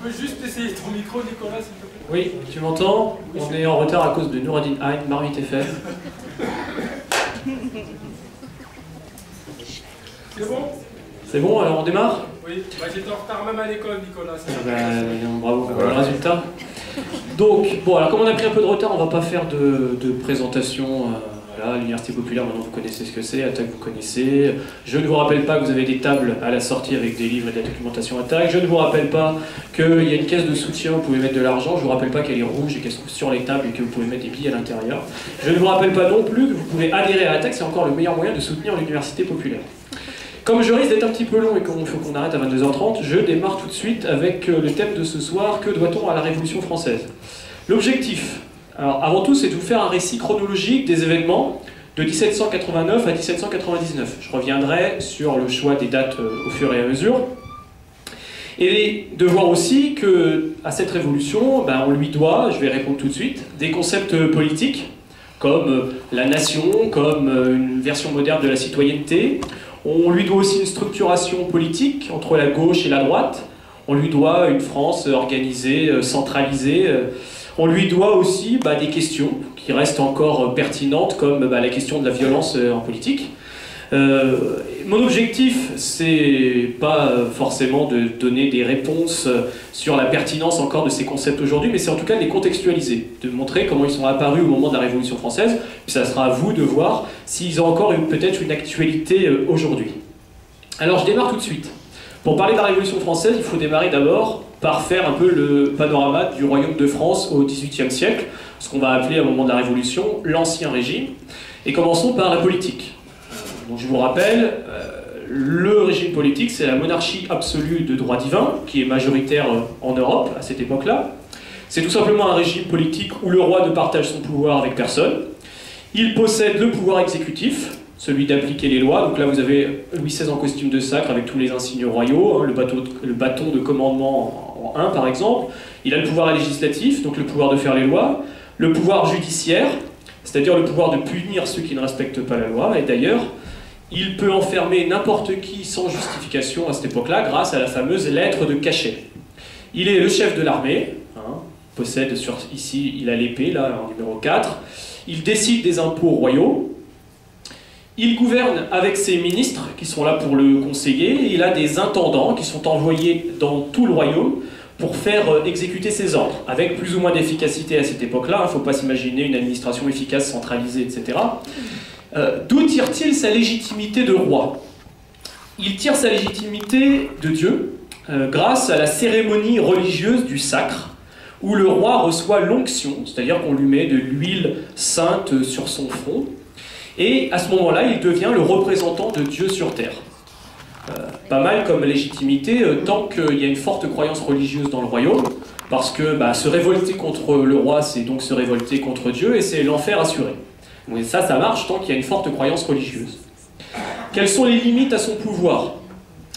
peux juste essayer ton micro, Nicolas, s'il te plaît? Oui, tu m'entends? On est en retard à cause de Noureddin Haïm, Marmite FM. C'est bon? C'est bon, alors on démarre? Oui, bah, j'étais en retard même à l'école, Nicolas. Bravo, voilà le résultat. Donc, bon, alors comme on a pris un peu de retard, on va pas faire de présentation. Voilà, l'Université Populaire, maintenant vous connaissez ce que c'est, Attac vous connaissez. Je ne vous rappelle pas que vous avez des tables à la sortie avec des livres et de la documentation Attac. Je ne vous rappelle pas qu'il y a une caisse de soutien, vous pouvez mettre de l'argent. Je ne vous rappelle pas qu'elle est rouge et qu'elle se trouve sur les tables et que vous pouvez mettre des billets à l'intérieur. Je ne vous rappelle pas non plus que vous pouvez adhérer à Attac, c'est encore le meilleur moyen de soutenir l'Université Populaire. Comme je risque d'être un petit peu long et qu'il faut qu'on arrête à 22h30, je démarre tout de suite avec le thème de ce soir, que doit-on à la Révolution française? L'objectif, alors avant tout, c'est de vous faire un récit chronologique des événements de 1789 à 1799. Je reviendrai sur le choix des dates au fur et à mesure. Et de voir aussi qu'à cette révolution, on lui doit, je vais répondre tout de suite, des concepts politiques, comme la nation, comme une version moderne de la citoyenneté. On lui doit aussi une structuration politique entre la gauche et la droite. On lui doit une France organisée, centralisée. On lui doit aussi des questions qui restent encore pertinentes, comme la question de la violence en politique. Mon objectif, c'est pas forcément de donner des réponses sur la pertinence encore de ces concepts aujourd'hui, mais c'est en tout cas de les contextualiser, de montrer comment ils sont apparus au moment de la Révolution française, puis ça sera à vous de voir s'ils ont encore peut-être une actualité aujourd'hui. Alors je démarre tout de suite. Pour parler de la Révolution française, il faut démarrer d'abord par faire un peu le panorama du royaume de France au XVIIIe siècle, ce qu'on va appeler au moment de la Révolution l'Ancien Régime, et commençons par la politique. Donc je vous rappelle, le régime politique, c'est la monarchie absolue de droit divin, qui est majoritaire en Europe à cette époque-là. C'est tout simplement un régime politique où le roi ne partage son pouvoir avec personne. Il possède le pouvoir exécutif, celui d'appliquer les lois. Donc là, vous avez Louis XVI en costume de sacre avec tous les insignes royaux, le bâton de commandement en 1 par exemple. Il a le pouvoir législatif, donc le pouvoir de faire les lois, le pouvoir judiciaire, c'est-à-dire le pouvoir de punir ceux qui ne respectent pas la loi, et d'ailleurs, il peut enfermer n'importe qui sans justification à cette époque-là grâce à la fameuse lettre de cachet. Il est le chef de l'armée, possède ici, il a l'épée, là, en numéro 4. Il décide des impôts royaux. Il gouverne avec ses ministres qui sont là pour le conseiller. Et il a des intendants qui sont envoyés dans tout le royaume pour faire exécuter ses ordres, avec plus ou moins d'efficacité à cette époque-là. Il ne faut pas s'imaginer une administration efficace, centralisée, etc. D'où tire-t-il sa légitimité de roi? Il tire sa légitimité de Dieu grâce à la cérémonie religieuse du sacre, où le roi reçoit l'onction, c'est-à-dire qu'on lui met de l'huile sainte sur son front, et à ce moment-là, il devient le représentant de Dieu sur terre. Pas mal comme légitimité, tant qu'il y a une forte croyance religieuse dans le royaume, parce que se révolter contre le roi, c'est donc se révolter contre Dieu, et c'est l'enfer assuré. Donc ça marche tant qu'il y a une forte croyance religieuse. Quelles sont les limites à son pouvoir?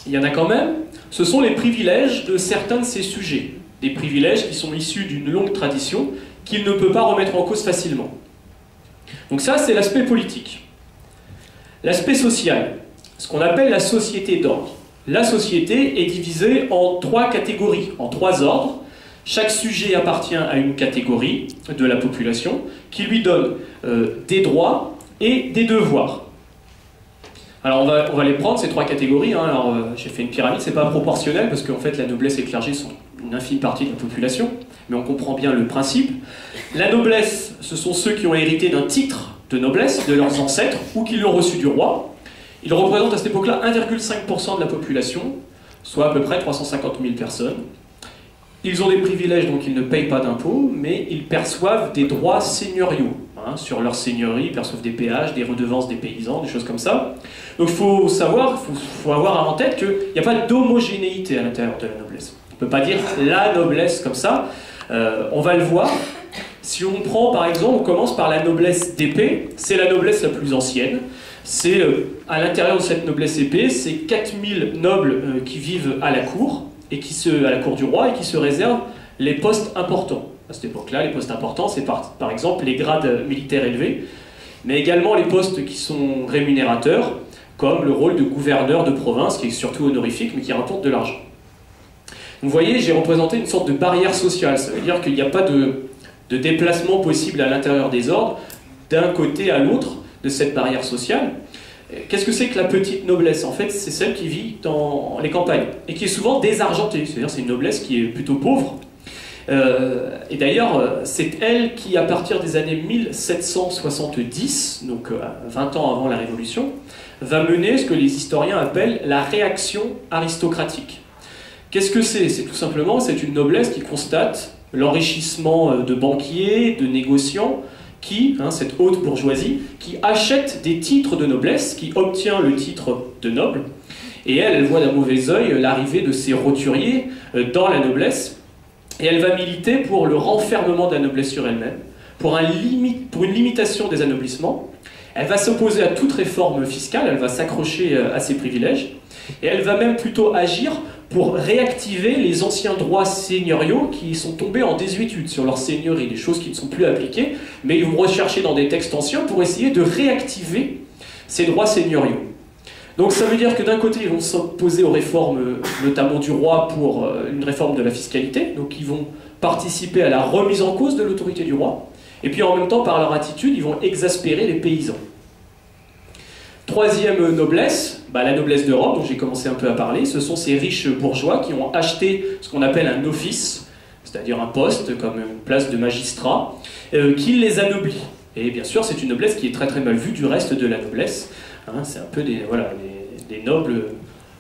Il y en a quand même. Ce sont les privilèges de certains de ses sujets. Des privilèges qui sont issus d'une longue tradition qu'il ne peut pas remettre en cause facilement. Donc ça, c'est l'aspect politique. L'aspect social, ce qu'on appelle la société d'ordre. La société est divisée en 3 catégories, en 3 ordres. Chaque sujet appartient à une catégorie de la population qui lui donne des droits et des devoirs. Alors on va les prendre, ces 3 catégories. Alors j'ai fait une pyramide, c'est pas proportionnel parce qu'en fait la noblesse et le clergé sont une infime partie de la population, mais on comprend bien le principe. La noblesse, ce sont ceux qui ont hérité d'un titre de noblesse de leurs ancêtres ou qui l'ont reçu du roi. Ils représentent à cette époque-là 1,5% de la population, soit à peu près 350 000 personnes. Ils ont des privilèges, donc ils ne payent pas d'impôts, mais ils perçoivent des droits seigneuriaux. Sur leur seigneurie, ils perçoivent des péages, des redevances des paysans, des choses comme ça. Donc il faut savoir, il faut avoir en tête qu'il n'y a pas d'homogénéité à l'intérieur de la noblesse. On ne peut pas dire la noblesse comme ça. On va le voir. Si on prend par exemple, on commence par la noblesse d'épée, c'est la noblesse la plus ancienne. C'est à l'intérieur de cette noblesse épée, c'est 4000 nobles qui vivent à la cour, à la cour du roi, et qui se réservent les postes importants. À cette époque-là, les postes importants, c'est par exemple les grades militaires élevés, mais également les postes qui sont rémunérateurs, comme le rôle de gouverneur de province, qui est surtout honorifique, mais qui rapporte de l'argent. Vous voyez, j'ai représenté une sorte de barrière sociale, ça veut dire qu'il n'y a pas de déplacement possible à l'intérieur des ordres, d'un côté à l'autre de cette barrière sociale. Qu'est-ce que c'est que la petite noblesse? En fait, c'est celle qui vit dans les campagnes, et qui est souvent désargentée, c'est-à-dire c'est une noblesse qui est plutôt pauvre. Et d'ailleurs, c'est elle qui, à partir des années 1770, donc 20 ans avant la Révolution, va mener ce que les historiens appellent la réaction aristocratique. Qu'est-ce que c'est? C'est tout simplement, c'est une noblesse qui constate l'enrichissement de banquiers, de négociants, cette haute bourgeoisie, qui achète des titres de noblesse, qui obtient le titre de noble, et elle voit d'un mauvais œil l'arrivée de ces roturiers dans la noblesse, et elle va militer pour le renfermement de la noblesse sur elle-même, pour une limitation des anoblissements. Elle va s'opposer à toute réforme fiscale, elle va s'accrocher à ses privilèges, et elle va même plutôt agir pour réactiver les anciens droits seigneuriaux qui sont tombés en désuétude sur leur seigneurie, des choses qui ne sont plus appliquées, mais ils vont rechercher dans des textes anciens pour essayer de réactiver ces droits seigneuriaux. Donc ça veut dire que d'un côté, ils vont s'opposer aux réformes, notamment du roi, pour une réforme de la fiscalité, donc ils vont participer à la remise en cause de l'autorité du roi, et puis en même temps, par leur attitude, ils vont exaspérer les paysans. Troisième noblesse, la noblesse d'Europe, dont j'ai commencé un peu à parler, ce sont ces riches bourgeois qui ont acheté ce qu'on appelle un office, c'est-à-dire un poste, comme une place de magistrat, qui les anoblit. Et bien sûr, c'est une noblesse qui est très très mal vue du reste de la noblesse. C'est un peu des nobles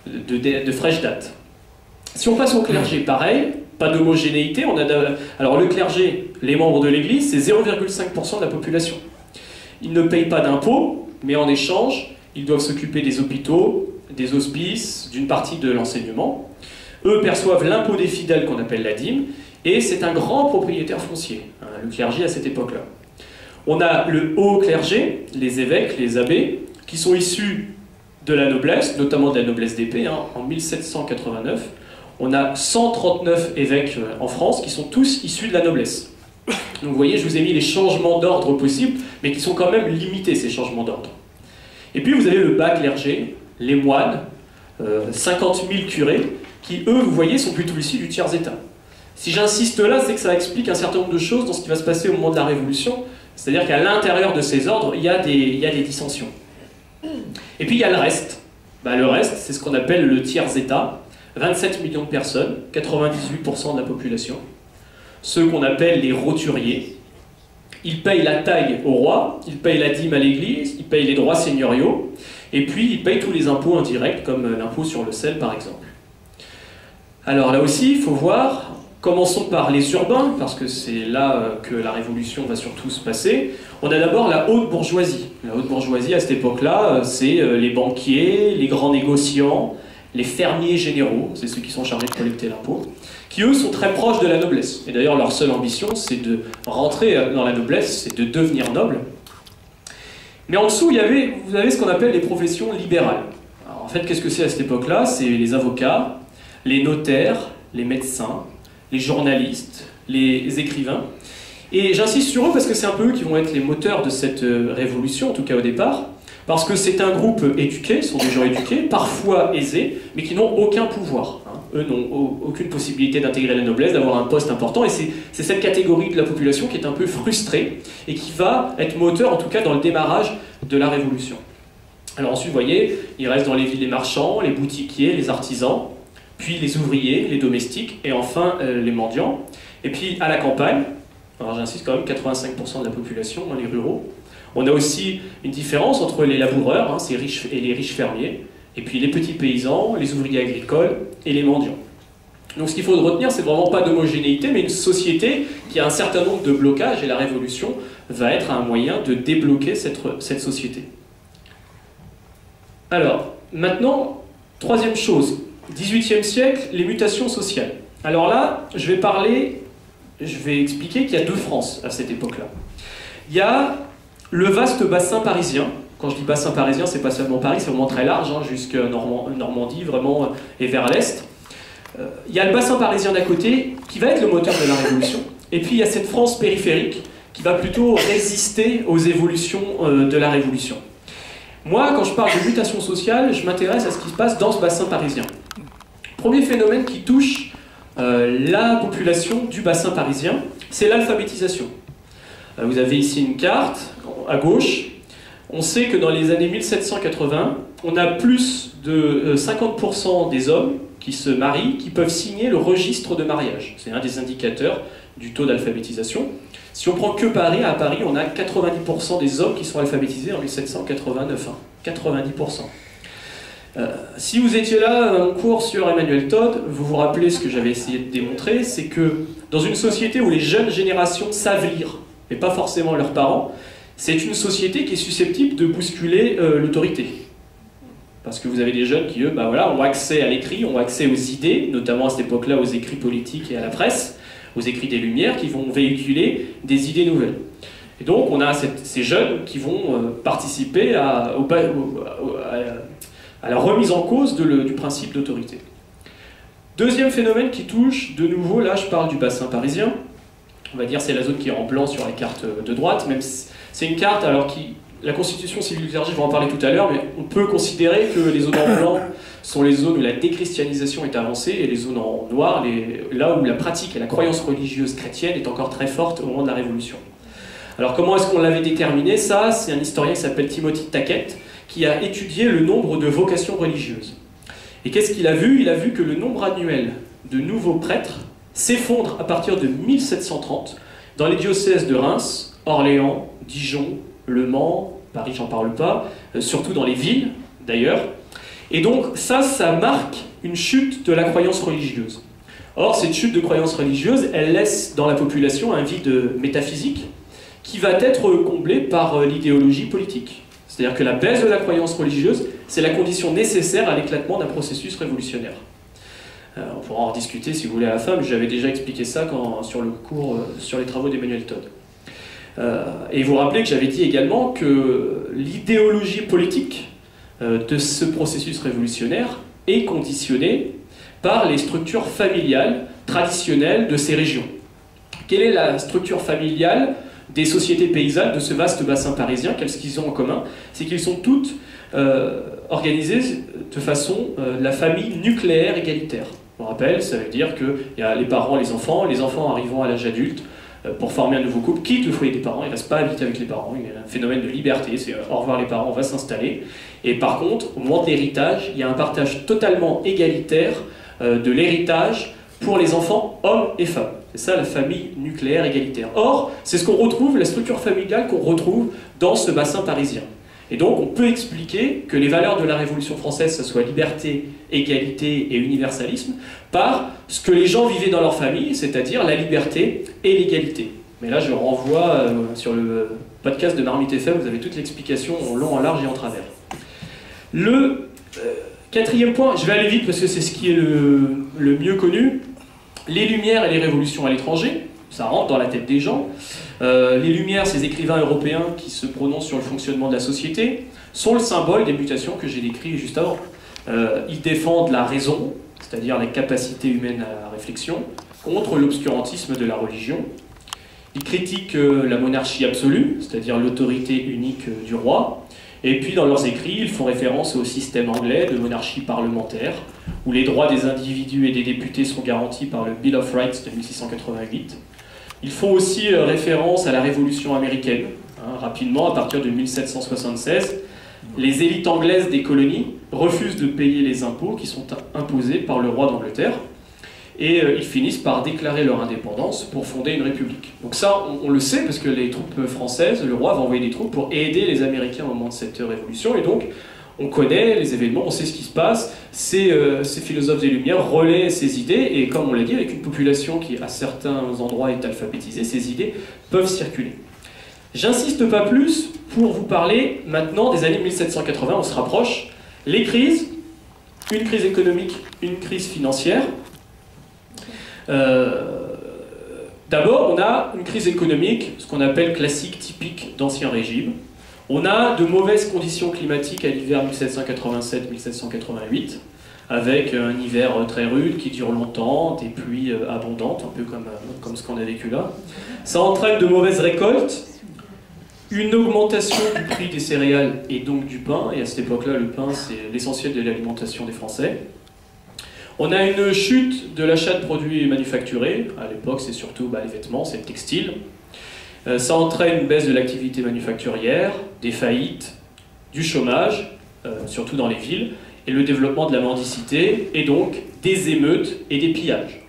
de fraîche date. Si on passe au clergé, pareil, pas d'homogénéité. Alors le clergé, les membres de l'Église, c'est 0,5% de la population. Ils ne payent pas d'impôts, mais en échange, ils doivent s'occuper des hôpitaux, des hospices, d'une partie de l'enseignement. Eux perçoivent l'impôt des fidèles qu'on appelle la dîme, et c'est un grand propriétaire foncier, le clergé à cette époque-là. On a le haut clergé, les évêques, les abbés, qui sont issus de la noblesse, notamment de la noblesse d'épée. En 1789, on a 139 évêques en France qui sont tous issus de la noblesse. Donc vous voyez, je vous ai mis les changements d'ordre possibles, mais qui sont quand même limités, ces changements d'ordre. Et puis vous avez le bas clergé, les moines, 50 000 curés, qui eux, vous voyez, sont plutôt issus du tiers-état. Si j'insiste là, c'est que ça explique un certain nombre de choses dans ce qui va se passer au moment de la Révolution, c'est-à-dire qu'à l'intérieur de ces ordres, il y a des dissensions. Et puis il y a le reste. Le reste, c'est ce qu'on appelle le tiers-état, 27 millions de personnes, 98% de la population, ceux qu'on appelle les roturiers. Ils payent la taille au roi, ils payent la dîme à l'église, ils payent les droits seigneuriaux, et puis ils payent tous les impôts indirects, comme l'impôt sur le sel par exemple. Alors là aussi, il faut voir, commençons par les urbains, parce que c'est là que la Révolution va surtout se passer. On a d'abord la haute bourgeoisie. La haute bourgeoisie, à cette époque-là, c'est les banquiers, les grands négociants, les fermiers généraux, c'est ceux qui sont chargés de collecter l'impôt, qui eux sont très proches de la noblesse. Et d'ailleurs, leur seule ambition, c'est de rentrer dans la noblesse, c'est de devenir noble. Mais en dessous, vous avez ce qu'on appelle les professions libérales. Alors, en fait, qu'est-ce que c'est à cette époque-là? C'est les avocats, les notaires, les médecins, les journalistes, les écrivains. Et j'insiste sur eux parce que c'est un peu eux qui vont être les moteurs de cette révolution, en tout cas au départ, parce que c'est un groupe éduqué, ce sont des gens éduqués, parfois aisés, mais qui n'ont aucun pouvoir. Eux n'ont aucune possibilité d'intégrer la noblesse, d'avoir un poste important, et c'est cette catégorie de la population qui est un peu frustrée, et qui va être moteur, en tout cas, dans le démarrage de la Révolution. Alors ensuite, vous voyez, il reste dans les villes les marchands, les boutiquiers, les artisans, puis les ouvriers, les domestiques, et enfin les mendiants. Et puis à la campagne, alors j'insiste quand même, 85% de la population, les ruraux, on a aussi une différence entre les laboureurs, ces riches et les riches fermiers, et puis les petits paysans, les ouvriers agricoles et les mendiants. Donc ce qu'il faut retenir, c'est vraiment pas d'homogénéité, mais une société qui a un certain nombre de blocages, et la Révolution va être un moyen de débloquer cette société. Alors, maintenant, troisième chose, 18e siècle, les mutations sociales. Alors là, je vais expliquer qu'il y a deux France à cette époque-là. Il y a le vaste bassin parisien. Quand je dis bassin parisien, c'est pas seulement Paris, c'est vraiment très large, jusqu'à Normandie, vraiment, et vers l'est. Il y a le bassin parisien d'à côté, qui va être le moteur de la Révolution. Et puis il y a cette France périphérique, qui va plutôt résister aux évolutions de la Révolution. Moi, quand je parle de mutation sociale, je m'intéresse à ce qui se passe dans ce bassin parisien. Premier phénomène qui touche la population du bassin parisien, c'est l'alphabétisation. Vous avez ici une carte, à gauche. On sait que dans les années 1780, on a plus de 50% des hommes qui se marient, qui peuvent signer le registre de mariage. C'est un des indicateurs du taux d'alphabétisation. Si on prend que Paris, à Paris, on a 90% des hommes qui sont alphabétisés en 1789. 90%. Si vous étiez là à mon cours sur Emmanuel Todd, vous vous rappelez ce que j'avais essayé de démontrer, c'est que dans une société où les jeunes générations savent lire, mais pas forcément leurs parents, c'est une société qui est susceptible de bousculer l'autorité. Parce que vous avez des jeunes qui, eux, ont accès à l'écrit, ont accès aux idées, notamment à cette époque-là aux écrits politiques et à la presse, aux écrits des Lumières, qui vont véhiculer des idées nouvelles. Et donc on a ces jeunes qui vont participer à la remise en cause du principe d'autorité. Deuxième phénomène qui touche, de nouveau, là je parle du bassin parisien, on va dire c'est la zone qui est en blanc sur la carte de droite, même si c'est une carte alors la constitution civile du clergé, je vais en parler tout à l'heure, mais on peut considérer que les zones en blanc sont les zones où la déchristianisation est avancée, et les zones en noir, là où la pratique et la croyance religieuse chrétienne est encore très forte au moment de la Révolution. Alors comment est-ce qu'on l'avait déterminé? Ça, c'est un historien qui s'appelle Timothy Tackett, qui a étudié le nombre de vocations religieuses. Et qu'est-ce qu'il a vu? Il a vu que le nombre annuel de nouveaux prêtres s'effondre à partir de 1730 dans les diocèses de Reims, Orléans, Dijon, Le Mans, Paris j'en parle pas, surtout dans les villes d'ailleurs. Et donc ça marque une chute de la croyance religieuse. Or cette chute de croyance religieuse, elle laisse dans la population un vide métaphysique qui va être comblé par l'idéologie politique. C'est-à-dire que la baisse de la croyance religieuse, c'est la condition nécessaire à l'éclatement d'un processus révolutionnaire. On pourra en rediscuter si vous voulez à la fin, mais j'avais déjà expliqué ça sur le cours sur les travaux d'Emmanuel Todd. Et vous rappelez que j'avais dit également que l'idéologie politique de ce processus révolutionnaire est conditionnée par les structures familiales traditionnelles de ces régions. Quelle est la structure familiale des sociétés paysannes de ce vaste bassin parisien? Qu'est-ce qu'ils ont en commun? C'est qu'ils sont toutes organisées de façon la famille nucléaire égalitaire. Je vous rappelle, ça veut dire qu'il y a les parents, les enfants arrivant à l'âge adulte pour former un nouveau couple, quittent le foyer des parents, ils ne restent pas habiter avec les parents, il y a un phénomène de liberté, c'est au revoir les parents, on va s'installer. Et par contre, au moment de l'héritage, il y a un partage totalement égalitaire de l'héritage pour les enfants, hommes et femmes. C'est ça la famille nucléaire égalitaire. Or, c'est ce qu'on retrouve, la structure familiale qu'on retrouve dans ce bassin parisien. Et donc, on peut expliquer que les valeurs de la Révolution française, ce soit liberté, égalité et universalisme, par ce que les gens vivaient dans leur famille, c'est-à-dire la liberté et l'égalité. Mais là, je renvoie sur le podcast de Marmite FM, vous avez toute l'explication en long, en large et en travers. Le quatrième point, je vais aller vite parce que c'est ce qui est le mieux connu, les Lumières et les révolutions à l'étranger, ça rentre dans la tête des gens. Les Lumières, ces écrivains européens qui se prononcent sur le fonctionnement de la société, sont le symbole des mutations que j'ai décrites juste avant. Ils défendent la raison, c'est-à-dire la capacité humaine à la réflexion, contre l'obscurantisme de la religion. Ils critiquent la monarchie absolue, c'est-à-dire l'autorité unique du roi. Et puis dans leurs écrits, ils font référence au système anglais de monarchie parlementaire, où les droits des individus et des députés sont garantis par le Bill of Rights de 1688. Ils font aussi référence à la Révolution américaine. Rapidement, à partir de 1776, les élites anglaises des colonies refusent de payer les impôts qui sont imposés par le roi d'Angleterre, et ils finissent par déclarer leur indépendance pour fonder une république. Donc ça, on le sait, parce que les troupes françaises, le roi va envoyer des troupes pour aider les Américains au moment de cette révolution, et donc on connaît les événements, on sait ce qui se passe, ces philosophes des Lumières relaient ces idées, et comme on l'a dit, avec une population qui à certains endroits est alphabétisée, ces idées peuvent circuler. J'insiste pas plus pour vous parler maintenant des années 1780, on se rapproche. Les crises, une crise économique, une crise financière. D'abord, on a une crise économique, ce qu'on appelle classique, typique d'Ancien Régime. On a de mauvaises conditions climatiques à l'hiver 1787-1788, avec un hiver très rude qui dure longtemps, des pluies abondantes, un peu comme ce qu'on a vécu là. Ça entraîne de mauvaises récoltes, une augmentation du prix des céréales et donc du pain, et à cette époque-là, le pain, c'est l'essentiel de l'alimentation des Français. On a une chute de l'achat de produits manufacturés. À l'époque, c'est surtout les vêtements, c'est le textile. Ça entraîne une baisse de l'activité manufacturière, des faillites, du chômage, surtout dans les villes, et le développement de la mendicité, et donc des émeutes et des pillages.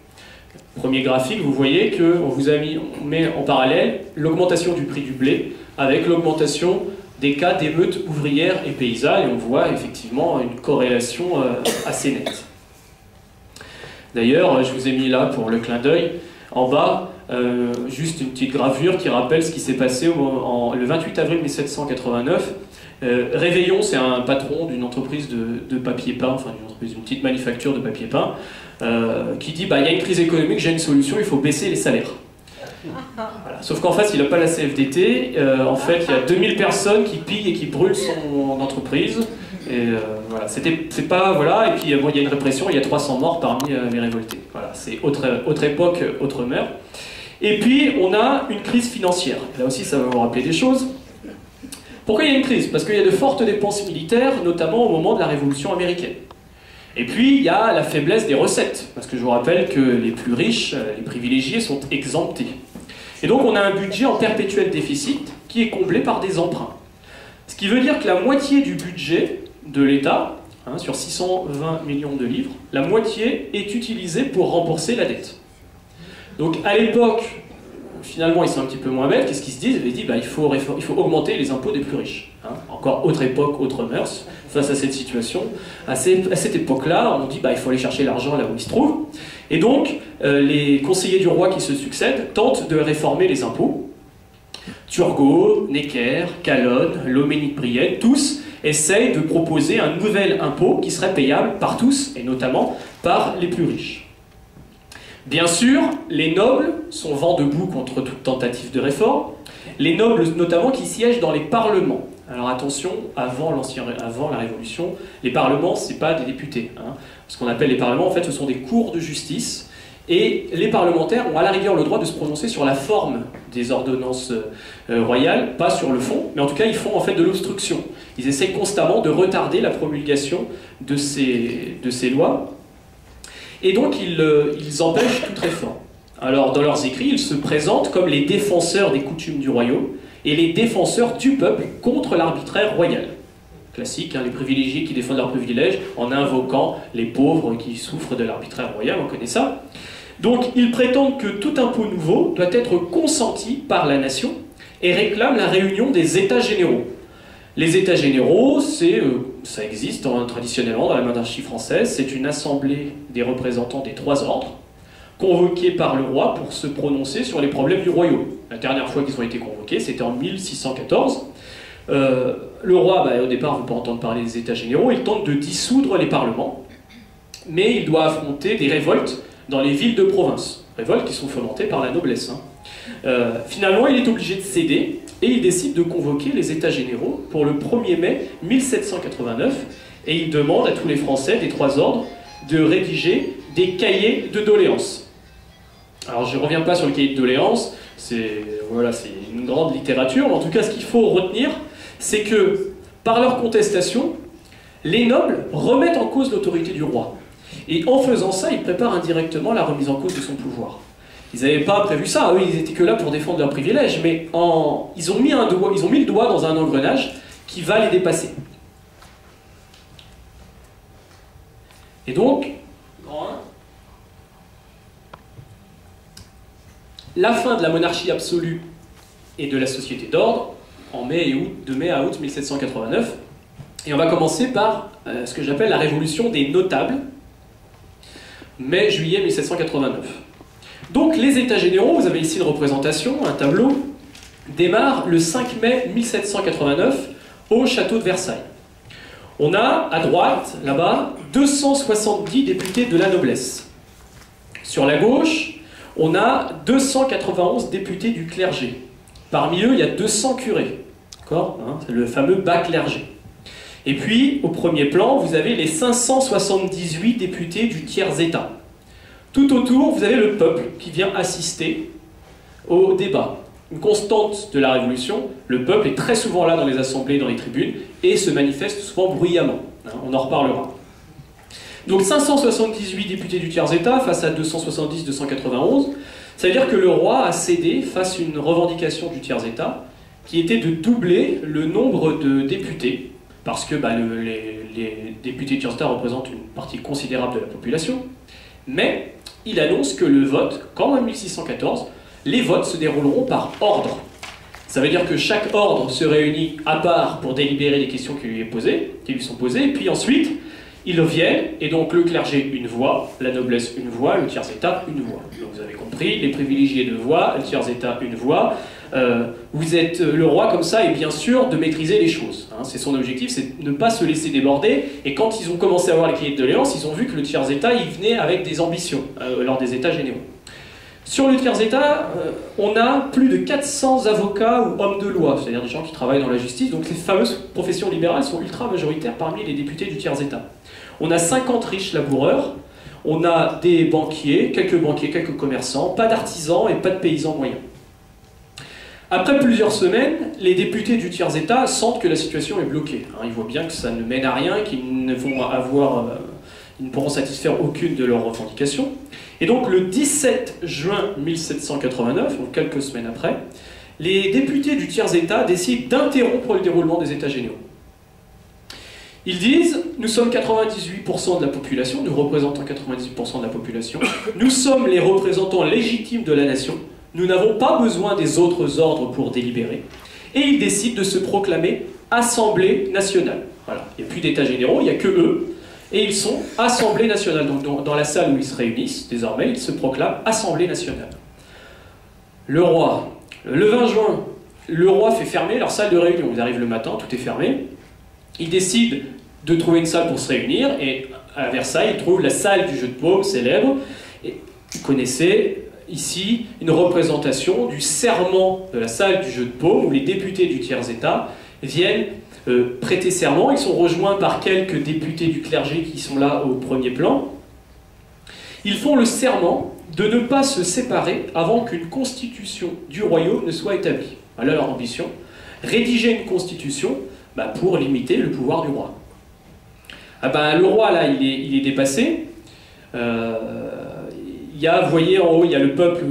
Premier graphique, vous voyez on met en parallèle l'augmentation du prix du blé avec l'augmentation des cas d'émeutes ouvrières et paysannes, et on voit effectivement une corrélation assez nette. D'ailleurs, je vous ai mis là pour le clin d'œil, en bas, juste une petite gravure qui rappelle ce qui s'est passé le 28 avril 1789. Réveillon, c'est un patron d'une entreprise de papier peint, enfin d'une petite manufacture de papier peint, qui dit il y a une crise économique, j'ai une solution, il faut baisser les salaires. Voilà. Sauf qu'en face, il n'a pas la CFDT, en fait, il y a 2000 personnes qui pillent et qui brûlent son entreprise. Et voilà, c'est pas, voilà, et puis il y a une répression, il y a 300 morts parmi les révoltés. Voilà, c'est autre époque, autre mœurs. Et puis, on a une crise financière. Là aussi, ça va vous rappeler des choses. Pourquoi il y a une crise? Parce qu'il y a de fortes dépenses militaires, notamment au moment de la Révolution américaine. Et puis, il y a la faiblesse des recettes, parce que je vous rappelle que les plus riches, les privilégiés, sont exemptés. Et donc, on a un budget en perpétuel déficit qui est comblé par des emprunts. Ce qui veut dire que la moitié du budget de l'État, sur 620 millions de livres, la moitié est utilisée pour rembourser la dette. Donc, à l'époque, finalement, ils sont un petit peu moins bêtes. Qu'est-ce qu'ils se disent? Ils disent il faut augmenter les impôts des plus riches. Encore autre époque, autre mœurs, face à cette situation. À cette époque-là, on dit il faut aller chercher l'argent là où il se trouve. Et donc, les conseillers du roi qui se succèdent tentent de réformer les impôts. Turgot, Necker, Calonne, Loménie-Brienne, tous essayent de proposer un nouvel impôt qui serait payable par tous, et notamment par les plus riches. Bien sûr, les nobles sont vent debout contre toute tentative de réforme, les nobles notamment qui siègent dans les parlements. Alors attention, avant la Révolution, les parlements, ce n'est pas des députés. Ce qu'on appelle les parlements, en fait, ce sont des cours de justice, et les parlementaires ont à la rigueur le droit de se prononcer sur la forme des ordonnances royales, pas sur le fond, mais en tout cas, ils font en fait de l'obstruction. Ils essayent constamment de retarder la promulgation de ces lois. Et donc, ils empêchent toute réforme. Alors, dans leurs écrits, ils se présentent comme les défenseurs des coutumes du royaume et les défenseurs du peuple contre l'arbitraire royal. Classique, les privilégiés qui défendent leurs privilèges en invoquant les pauvres qui souffrent de l'arbitraire royal, on connaît ça. Donc, ils prétendent que tout impôt nouveau doit être consenti par la nation et réclament la réunion des États généraux. Les États généraux, ça existe traditionnellement dans la monarchie française, c'est une assemblée des représentants des trois ordres, convoqués par le roi pour se prononcer sur les problèmes du royaume. La dernière fois qu'ils ont été convoqués, c'était en 1614. Le roi, au départ, ne veut pas entendre parler des États généraux, il tente de dissoudre les parlements, mais il doit affronter des révoltes dans les villes de province, révoltes qui sont fomentées par la noblesse. Finalement, il est obligé de céder, et il décide de convoquer les États généraux pour le 1er mai 1789, et il demande à tous les Français des trois ordres de rédiger des cahiers de doléances. Alors je ne reviens pas sur le cahier de doléances, c'est une grande littérature, mais en tout cas ce qu'il faut retenir, c'est que par leur contestation, les nobles remettent en cause l'autorité du roi. Et en faisant ça, ils préparent indirectement la remise en cause de son pouvoir. Ils n'avaient pas prévu ça, eux ils étaient que là pour défendre leurs privilèges, mais ils ont mis le doigt dans un engrenage qui va les dépasser. Et donc, la fin de la monarchie absolue et de la société d'ordre, de mai à août 1789, et on va commencer par ce que j'appelle la révolution des notables, mai-juillet 1789. Donc les États généraux, vous avez ici une représentation, un tableau, démarrent le 5 mai 1789 au château de Versailles. On a à droite, là-bas, 270 députés de la noblesse. Sur la gauche, on a 291 députés du clergé. Parmi eux, il y a 200 curés. D'accord, c'est le fameux bas clergé. Et puis, au premier plan, vous avez les 578 députés du tiers-état. Tout autour, vous avez le peuple qui vient assister au débat. Une constante de la Révolution, le peuple est très souvent là dans les assemblées, dans les tribunes, et se manifeste souvent bruyamment. On en reparlera. Donc 578 députés du tiers-État face à 270, 291. Ça veut dire que le roi a cédé face à une revendication du tiers-État qui était de doubler le nombre de députés, parce que les députés du tiers-État représentent une partie considérable de la population. Mais il annonce que le vote, comme en 1614, les votes se dérouleront par ordre. Ça veut dire que chaque ordre se réunit à part pour délibérer les questions qui lui sont posées, et puis ensuite, ils viennent, et donc le clergé une voix, la noblesse une voix, le tiers-État une voix. Donc vous avez compris, les privilégiés deux voix, le tiers-État une voix. Vous êtes le roi comme ça, et bien sûr de maîtriser les choses. Hein. C'est son objectif, c'est de ne pas se laisser déborder. Et quand ils ont commencé à avoir les cahiers de doléances, ils ont vu que le tiers-État, il venait avec des ambitions lors des États généraux. Sur le tiers-État, on a plus de 400 avocats ou hommes de loi, c'est-à-dire des gens qui travaillent dans la justice. Donc ces fameuses professions libérales sont ultra majoritaires parmi les députés du tiers-État. On a 50 riches laboureurs, on a des banquiers, quelques commerçants, pas d'artisans et pas de paysans moyens. Après plusieurs semaines, les députés du tiers-État sentent que la situation est bloquée. Ils voient bien que ça ne mène à rien, qu'ils ne ils ne pourront satisfaire aucune de leurs revendications. Et donc le 17 juin 1789, donc quelques semaines après, les députés du tiers-État décident d'interrompre le déroulement des États généraux. Ils disent, nous sommes 98% de la population, nous représentons 98% de la population, nous sommes les représentants légitimes de la nation, nous n'avons pas besoin des autres ordres pour délibérer, et ils décident de se proclamer Assemblée nationale. Voilà. Il n'y a plus d'États généraux, il n'y a que eux, et ils sont Assemblée nationale. Donc dans la salle où ils se réunissent, désormais, ils se proclament Assemblée nationale. Le 20 juin, le roi fait fermer leur salle de réunion. Ils arrivent le matin, tout est fermé. Ils décident de trouver une salle pour se réunir, et à Versailles, ils trouvent la salle du jeu de paume célèbre. Et vous connaissez ici une représentation du serment de la salle du jeu de paume, où les députés du tiers-État viennent prêter serment. Ils sont rejoints par quelques députés du clergé qui sont là au premier plan. Ils font le serment de ne pas se séparer avant qu'une constitution du royaume ne soit établie. Voilà leur ambition, rédiger une constitution pour limiter le pouvoir du roi. Le roi, là, il est dépassé. Vous voyez, en haut, il y a le peuple.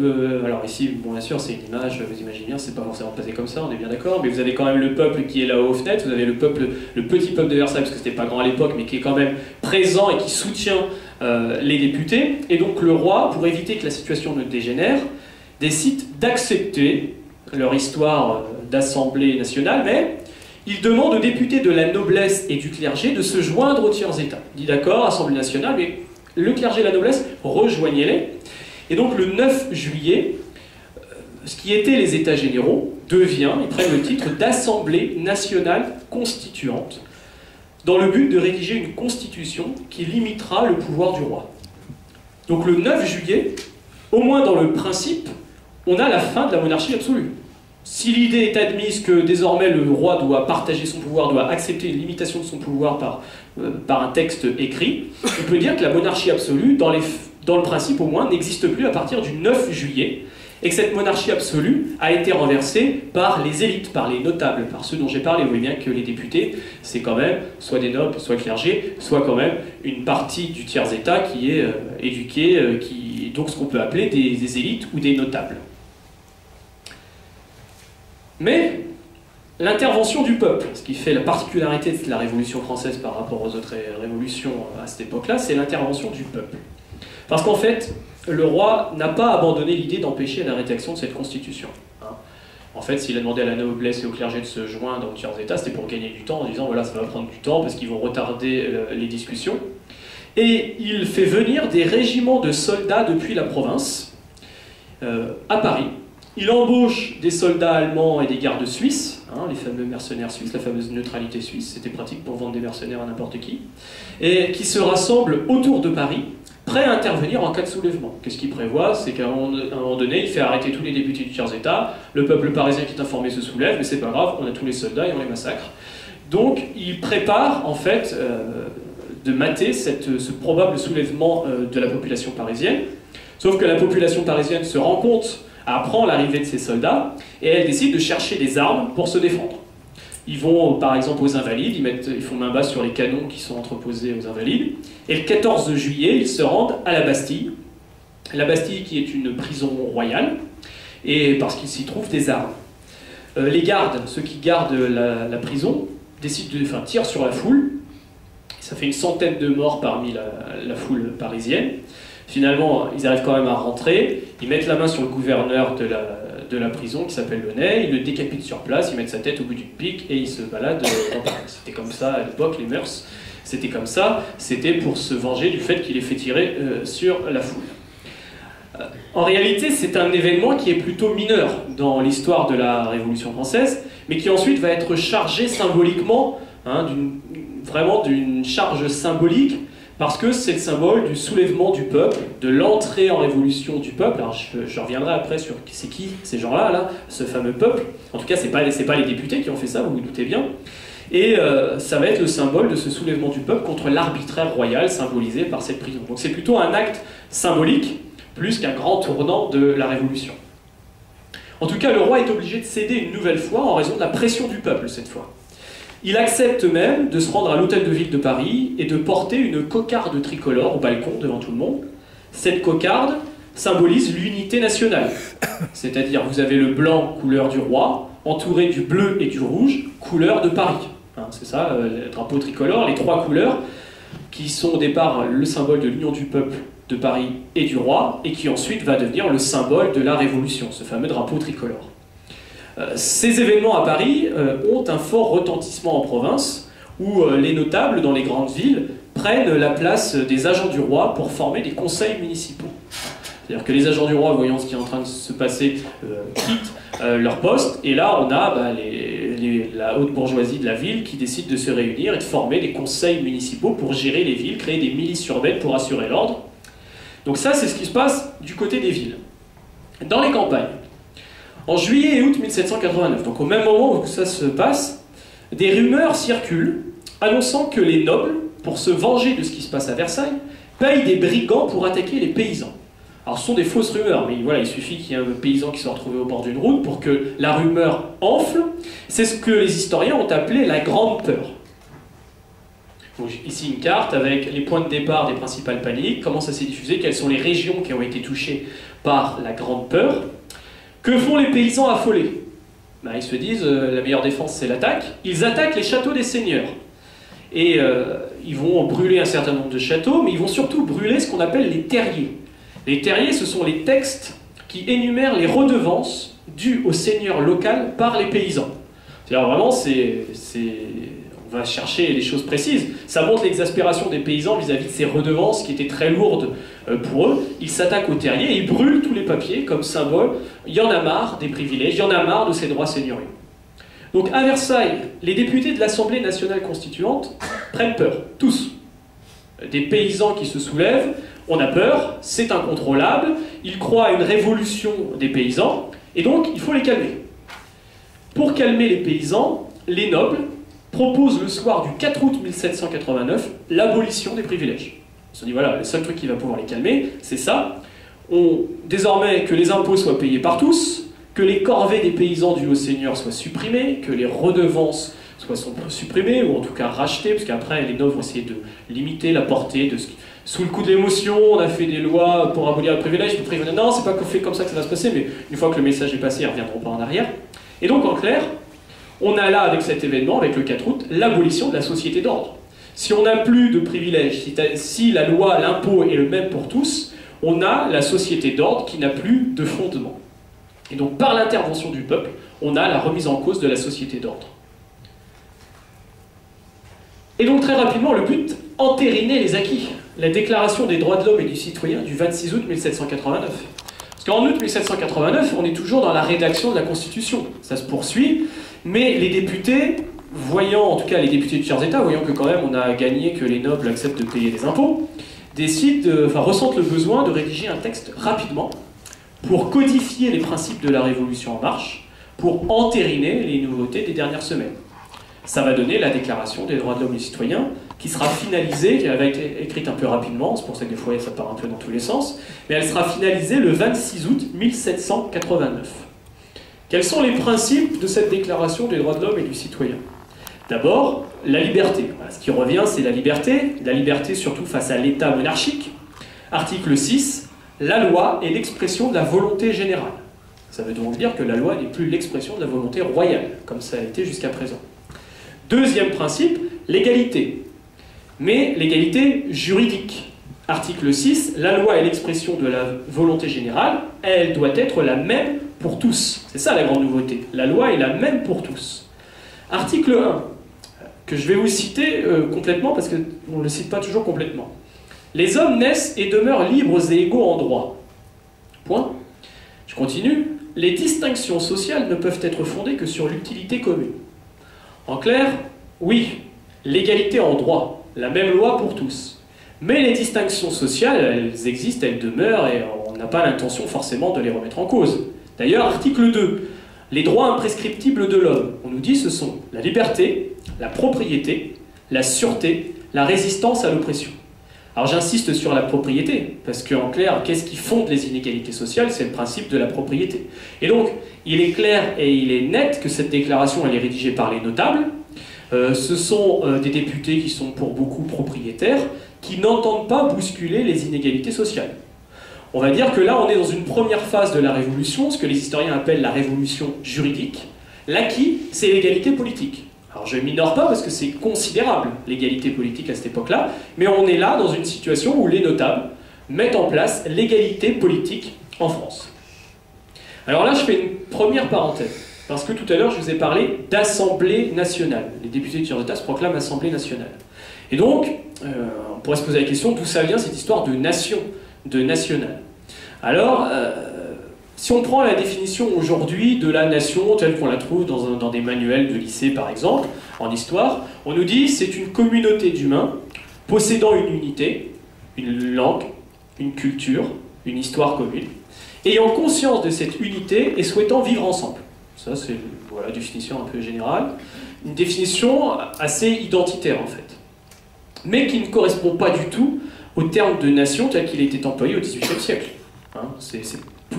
Alors ici, bon, bien sûr, c'est une image, vous imaginez bien, c'est pas forcément passé comme ça, on est bien d'accord, mais vous avez quand même le peuple qui est là-haut aux fenêtres, vous avez le petit peuple de Versailles, parce que c'était pas grand à l'époque, mais qui est quand même présent et qui soutient les députés. Et donc le roi, pour éviter que la situation ne dégénère, décide d'accepter leur histoire d'Assemblée nationale, mais il demande aux députés de la noblesse et du clergé de se joindre au tiers-État. Il dit d'accord, Assemblée nationale, mais le clergé et la noblesse, rejoignez-les. Et donc le 9 juillet, ce qui était les États généraux devient, ils prennent le titre d'Assemblée nationale constituante, dans le but de rédiger une constitution qui limitera le pouvoir du roi. Donc le 9 juillet, au moins dans le principe, on a la fin de la monarchie absolue. Si l'idée est admise que désormais le roi doit partager son pouvoir, doit accepter une limitation de son pouvoir par un texte écrit, on peut dire que la monarchie absolue, dans le principe au moins, n'existe plus à partir du 9 juillet, et que cette monarchie absolue a été renversée par les élites, par les notables, par ceux dont j'ai parlé. Vous voyez bien que les députés, c'est quand même soit des nobles, soit clergés, soit quand même une partie du tiers-État qui est éduquée, donc ce qu'on peut appeler des élites ou des notables. Mais l'intervention du peuple, ce qui fait la particularité de la Révolution française par rapport aux autres révolutions à cette époque-là, c'est l'intervention du peuple. Parce qu'en fait, le roi n'a pas abandonné l'idée d'empêcher la rédaction de cette constitution. En fait, s'il a demandé à la noblesse et au clergé de se joindre au tiers-État, c'était pour gagner du temps en disant voilà, ça va prendre du temps parce qu'ils vont retarder les discussions. Et il fait venir des régiments de soldats depuis la province à Paris. Il embauche des soldats allemands et des gardes suisses, les fameux mercenaires suisses, la fameuse neutralité suisse, c'était pratique pour vendre des mercenaires à n'importe qui, et qui se rassemblent autour de Paris, prêts à intervenir en cas de soulèvement. Qu'est-ce qu'il prévoit? C'est qu'à un moment donné, il fait arrêter tous les députés du tiers-État, le peuple parisien qui est informé se soulève, mais c'est pas grave, on a tous les soldats et on les massacre. Donc il prépare en fait de mater ce probable soulèvement de la population parisienne, sauf que la population parisienne se rend compte, apprend l'arrivée de ces soldats, et elle décide de chercher des armes pour se défendre. Ils vont par exemple aux Invalides, ils font main basse sur les canons qui sont entreposés aux Invalides. Et le 14 juillet, ils se rendent à la Bastille. La Bastille qui est une prison royale, et parce qu'il s'y trouve des armes. Les gardes, ceux qui gardent la prison, tirent sur la foule. Ça fait une centaine de morts parmi la foule parisienne. Finalement, ils arrivent quand même à rentrer. Ils mettent la main sur le gouverneur de la prison qui s'appelle Le Ney. Ils le décapitent sur place, ils mettent sa tête au bout d'une pique et ils se baladent dans Paris. C'était comme ça à l'époque, les mœurs. C'était comme ça. C'était pour se venger du fait qu'il ait fait tirer sur la foule. En réalité, c'est un événement qui est plutôt mineur dans l'histoire de la Révolution française, mais qui ensuite va être chargé symboliquement, vraiment d'une charge symbolique, parce que c'est le symbole du soulèvement du peuple, de l'entrée en révolution du peuple. Alors je reviendrai après sur c'est qui ces gens-là, là, ce fameux peuple. En tout cas, c'est pas les députés qui ont fait ça, vous vous doutez bien. Et ça va être le symbole de ce soulèvement du peuple contre l'arbitraire royal symbolisé par cette prison. Donc c'est plutôt un acte symbolique, plus qu'un grand tournant de la Révolution. En tout cas, le roi est obligé de céder une nouvelle fois en raison de la pression du peuple, cette fois. Il accepte même de se rendre à l'hôtel de ville de Paris et de porter une cocarde tricolore au balcon devant tout le monde. Cette cocarde symbolise l'unité nationale. C'est-à-dire, vous avez le blanc, couleur du roi, entouré du bleu et du rouge, couleur de Paris. C'est ça, le drapeau tricolore, les trois couleurs qui sont au départ le symbole de l'union du peuple de Paris et du roi, et qui ensuite va devenir le symbole de la Révolution, ce fameux drapeau tricolore. Ces événements à Paris ont un fort retentissement en province, où les notables dans les grandes villes prennent la place des agents du roi pour former des conseils municipaux. C'est-à-dire que les agents du roi, voyant ce qui est en train de se passer, quittent leur poste, et là on a la haute bourgeoisie de la ville qui décide de se réunir et de former des conseils municipaux pour gérer les villes, créer des milices urbaines pour assurer l'ordre. Donc ça, c'est ce qui se passe du côté des villes. Dans les campagnes, en juillet et août 1789, donc au même moment où ça se passe, des rumeurs circulent annonçant que les nobles, pour se venger de ce qui se passe à Versailles, payent des brigands pour attaquer les paysans. Alors ce sont des fausses rumeurs, mais voilà, il suffit qu'il y ait un paysan qui soit retrouvé au bord d'une route pour que la rumeur enfle. C'est ce que les historiens ont appelé la Grande Peur. Donc, ici une carte avec les points de départ des principales paniques, comment ça s'est diffusé, quelles sont les régions qui ont été touchées par la Grande Peur. Que font les paysans affolés? Ils se disent la meilleure défense c'est l'attaque. Ils attaquent les châteaux des seigneurs. Et ils vont brûler un certain nombre de châteaux, mais ils vont surtout brûler ce qu'on appelle les terriers. Les terriers, ce sont les textes qui énumèrent les redevances dues au seigneur local par les paysans. C'est-à-dire vraiment, on va chercher les choses précises. Ça montre l'exaspération des paysans vis-à-vis de ces redevances qui étaient très lourdes pour eux. Ils s'attaquent aux terriers et ils brûlent tous les papiers comme symbole. Il y en a marre des privilèges, il y en a marre de ces droits seigneuriaux. Donc à Versailles, les députés de l'Assemblée nationale constituante prennent peur, tous. Des paysans qui se soulèvent, on a peur, c'est incontrôlable, ils croient à une révolution des paysans, et donc il faut les calmer. Pour calmer les paysans, les nobles proposent le soir du 4 août 1789 l'abolition des privilèges. Ils se sont dit voilà, le seul truc qui va pouvoir les calmer, c'est ça. Désormais que les impôts soient payés par tous, que les corvées des paysans dus aux seigneurs soient supprimées, que les redevances soient supprimées, ou en tout cas rachetées, parce qu'après les nobles vont essayer de limiter la portée de ce qui... Sous le coup de l'émotion, on a fait des lois pour abolir le privilège, non, c'est pas fait comme ça que ça va se passer, mais une fois que le message est passé, ils ne reviendront pas en arrière. Et donc en clair, on a là, avec cet événement, avec le 4 août, l'abolition de la société d'ordre. Si on n'a plus de privilèges, si la loi, l'impôt est le même pour tous, on a la société d'ordre qui n'a plus de fondement. Et donc par l'intervention du peuple, on a la remise en cause de la société d'ordre. Et donc très rapidement, le but, entériner les acquis. La déclaration des droits de l'homme et du citoyen du 26 août 1789. Parce qu'en août 1789, on est toujours dans la rédaction de la Constitution. Ça se poursuit, mais les députés, voyant, en tout cas les députés du tiers état, voyant que quand même on a gagné que les nobles acceptent de payer des impôts, ressentent le besoin de rédiger un texte rapidement pour codifier les principes de la Révolution en marche, pour entériner les nouveautés des dernières semaines. Ça va donner la Déclaration des droits de l'homme et du citoyen, qui sera finalisée, qui va être écrite un peu rapidement, c'est pour ça que des fois ça part un peu dans tous les sens, mais elle sera finalisée le 26 août 1789. Quels sont les principes de cette Déclaration des droits de l'homme et du citoyen? D'abord, la liberté. Voilà, ce qui revient, c'est la liberté surtout face à l'État monarchique. Article 6, la loi est l'expression de la volonté générale. Ça veut donc dire que la loi n'est plus l'expression de la volonté royale, comme ça a été jusqu'à présent. Deuxième principe, l'égalité. Mais l'égalité juridique. Article 6, la loi est l'expression de la volonté générale, elle doit être la même pour tous. C'est ça la grande nouveauté. La loi est la même pour tous. Article 1, que je vais vous citer complètement parce qu'on ne le cite pas toujours complètement. Les hommes naissent et demeurent libres et égaux en droit. Point. Je continue. Les distinctions sociales ne peuvent être fondées que sur l'utilité commune. En clair, oui, l'égalité en droit, la même loi pour tous. Mais les distinctions sociales, elles existent, elles demeurent, et on n'a pas l'intention forcément de les remettre en cause. D'ailleurs, article 2, les droits imprescriptibles de l'homme. On nous dit ce sont la liberté, la propriété, la sûreté, la résistance à l'oppression. Alors j'insiste sur la propriété, parce qu'en clair, qu'est-ce qui fonde les inégalités sociales? C'est le principe de la propriété. Et donc, il est clair et il est net que cette déclaration, elle est rédigée par les notables. Ce sont des députés qui sont pour beaucoup propriétaires, qui n'entendent pas bousculer les inégalités sociales. On va dire que là, on est dans une première phase de la révolution, ce que les historiens appellent la révolution juridique. L'acquis, c'est l'égalité politique. Alors je ne minore pas parce que c'est considérable, l'égalité politique à cette époque-là, mais on est là dans une situation où les notables mettent en place l'égalité politique en France. Alors là, je fais une première parenthèse, parce que tout à l'heure, je vous ai parlé d'Assemblée nationale. Les députés de tiers état se proclament Assemblée nationale. Et donc, on pourrait se poser la question d'où ça vient cette histoire de nation, de national. Alors, si on prend la définition aujourd'hui de la nation telle qu'on la trouve dans des manuels de lycée par exemple, en histoire, on nous dit c'est une communauté d'humains possédant une unité, une langue, une culture, une histoire commune, ayant conscience de cette unité et souhaitant vivre ensemble. Ça c'est voilà, définition un peu générale, une définition assez identitaire en fait, mais qui ne correspond pas du tout au terme de nation tel qu'il était employé au XVIIIe siècle. Hein,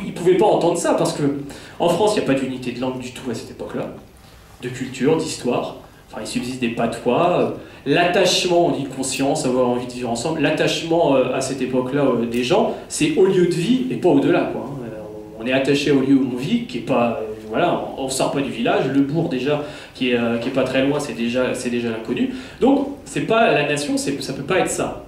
ils ne pouvaient pas entendre ça, parce qu'en France, il n'y a pas d'unité de langue du tout à cette époque-là, de culture, d'histoire. Enfin, il subsiste des patois. L'attachement, on dit conscience, avoir envie de vivre ensemble, l'attachement à cette époque-là des gens, c'est au lieu de vie et pas au-delà. On est attaché au lieu où on vit, qui est pas... voilà, on ne sort pas du village, le bourg déjà, qui est pas très loin, c'est déjà l'inconnu. Donc, c'est pas la nation, ça ne peut pas être ça.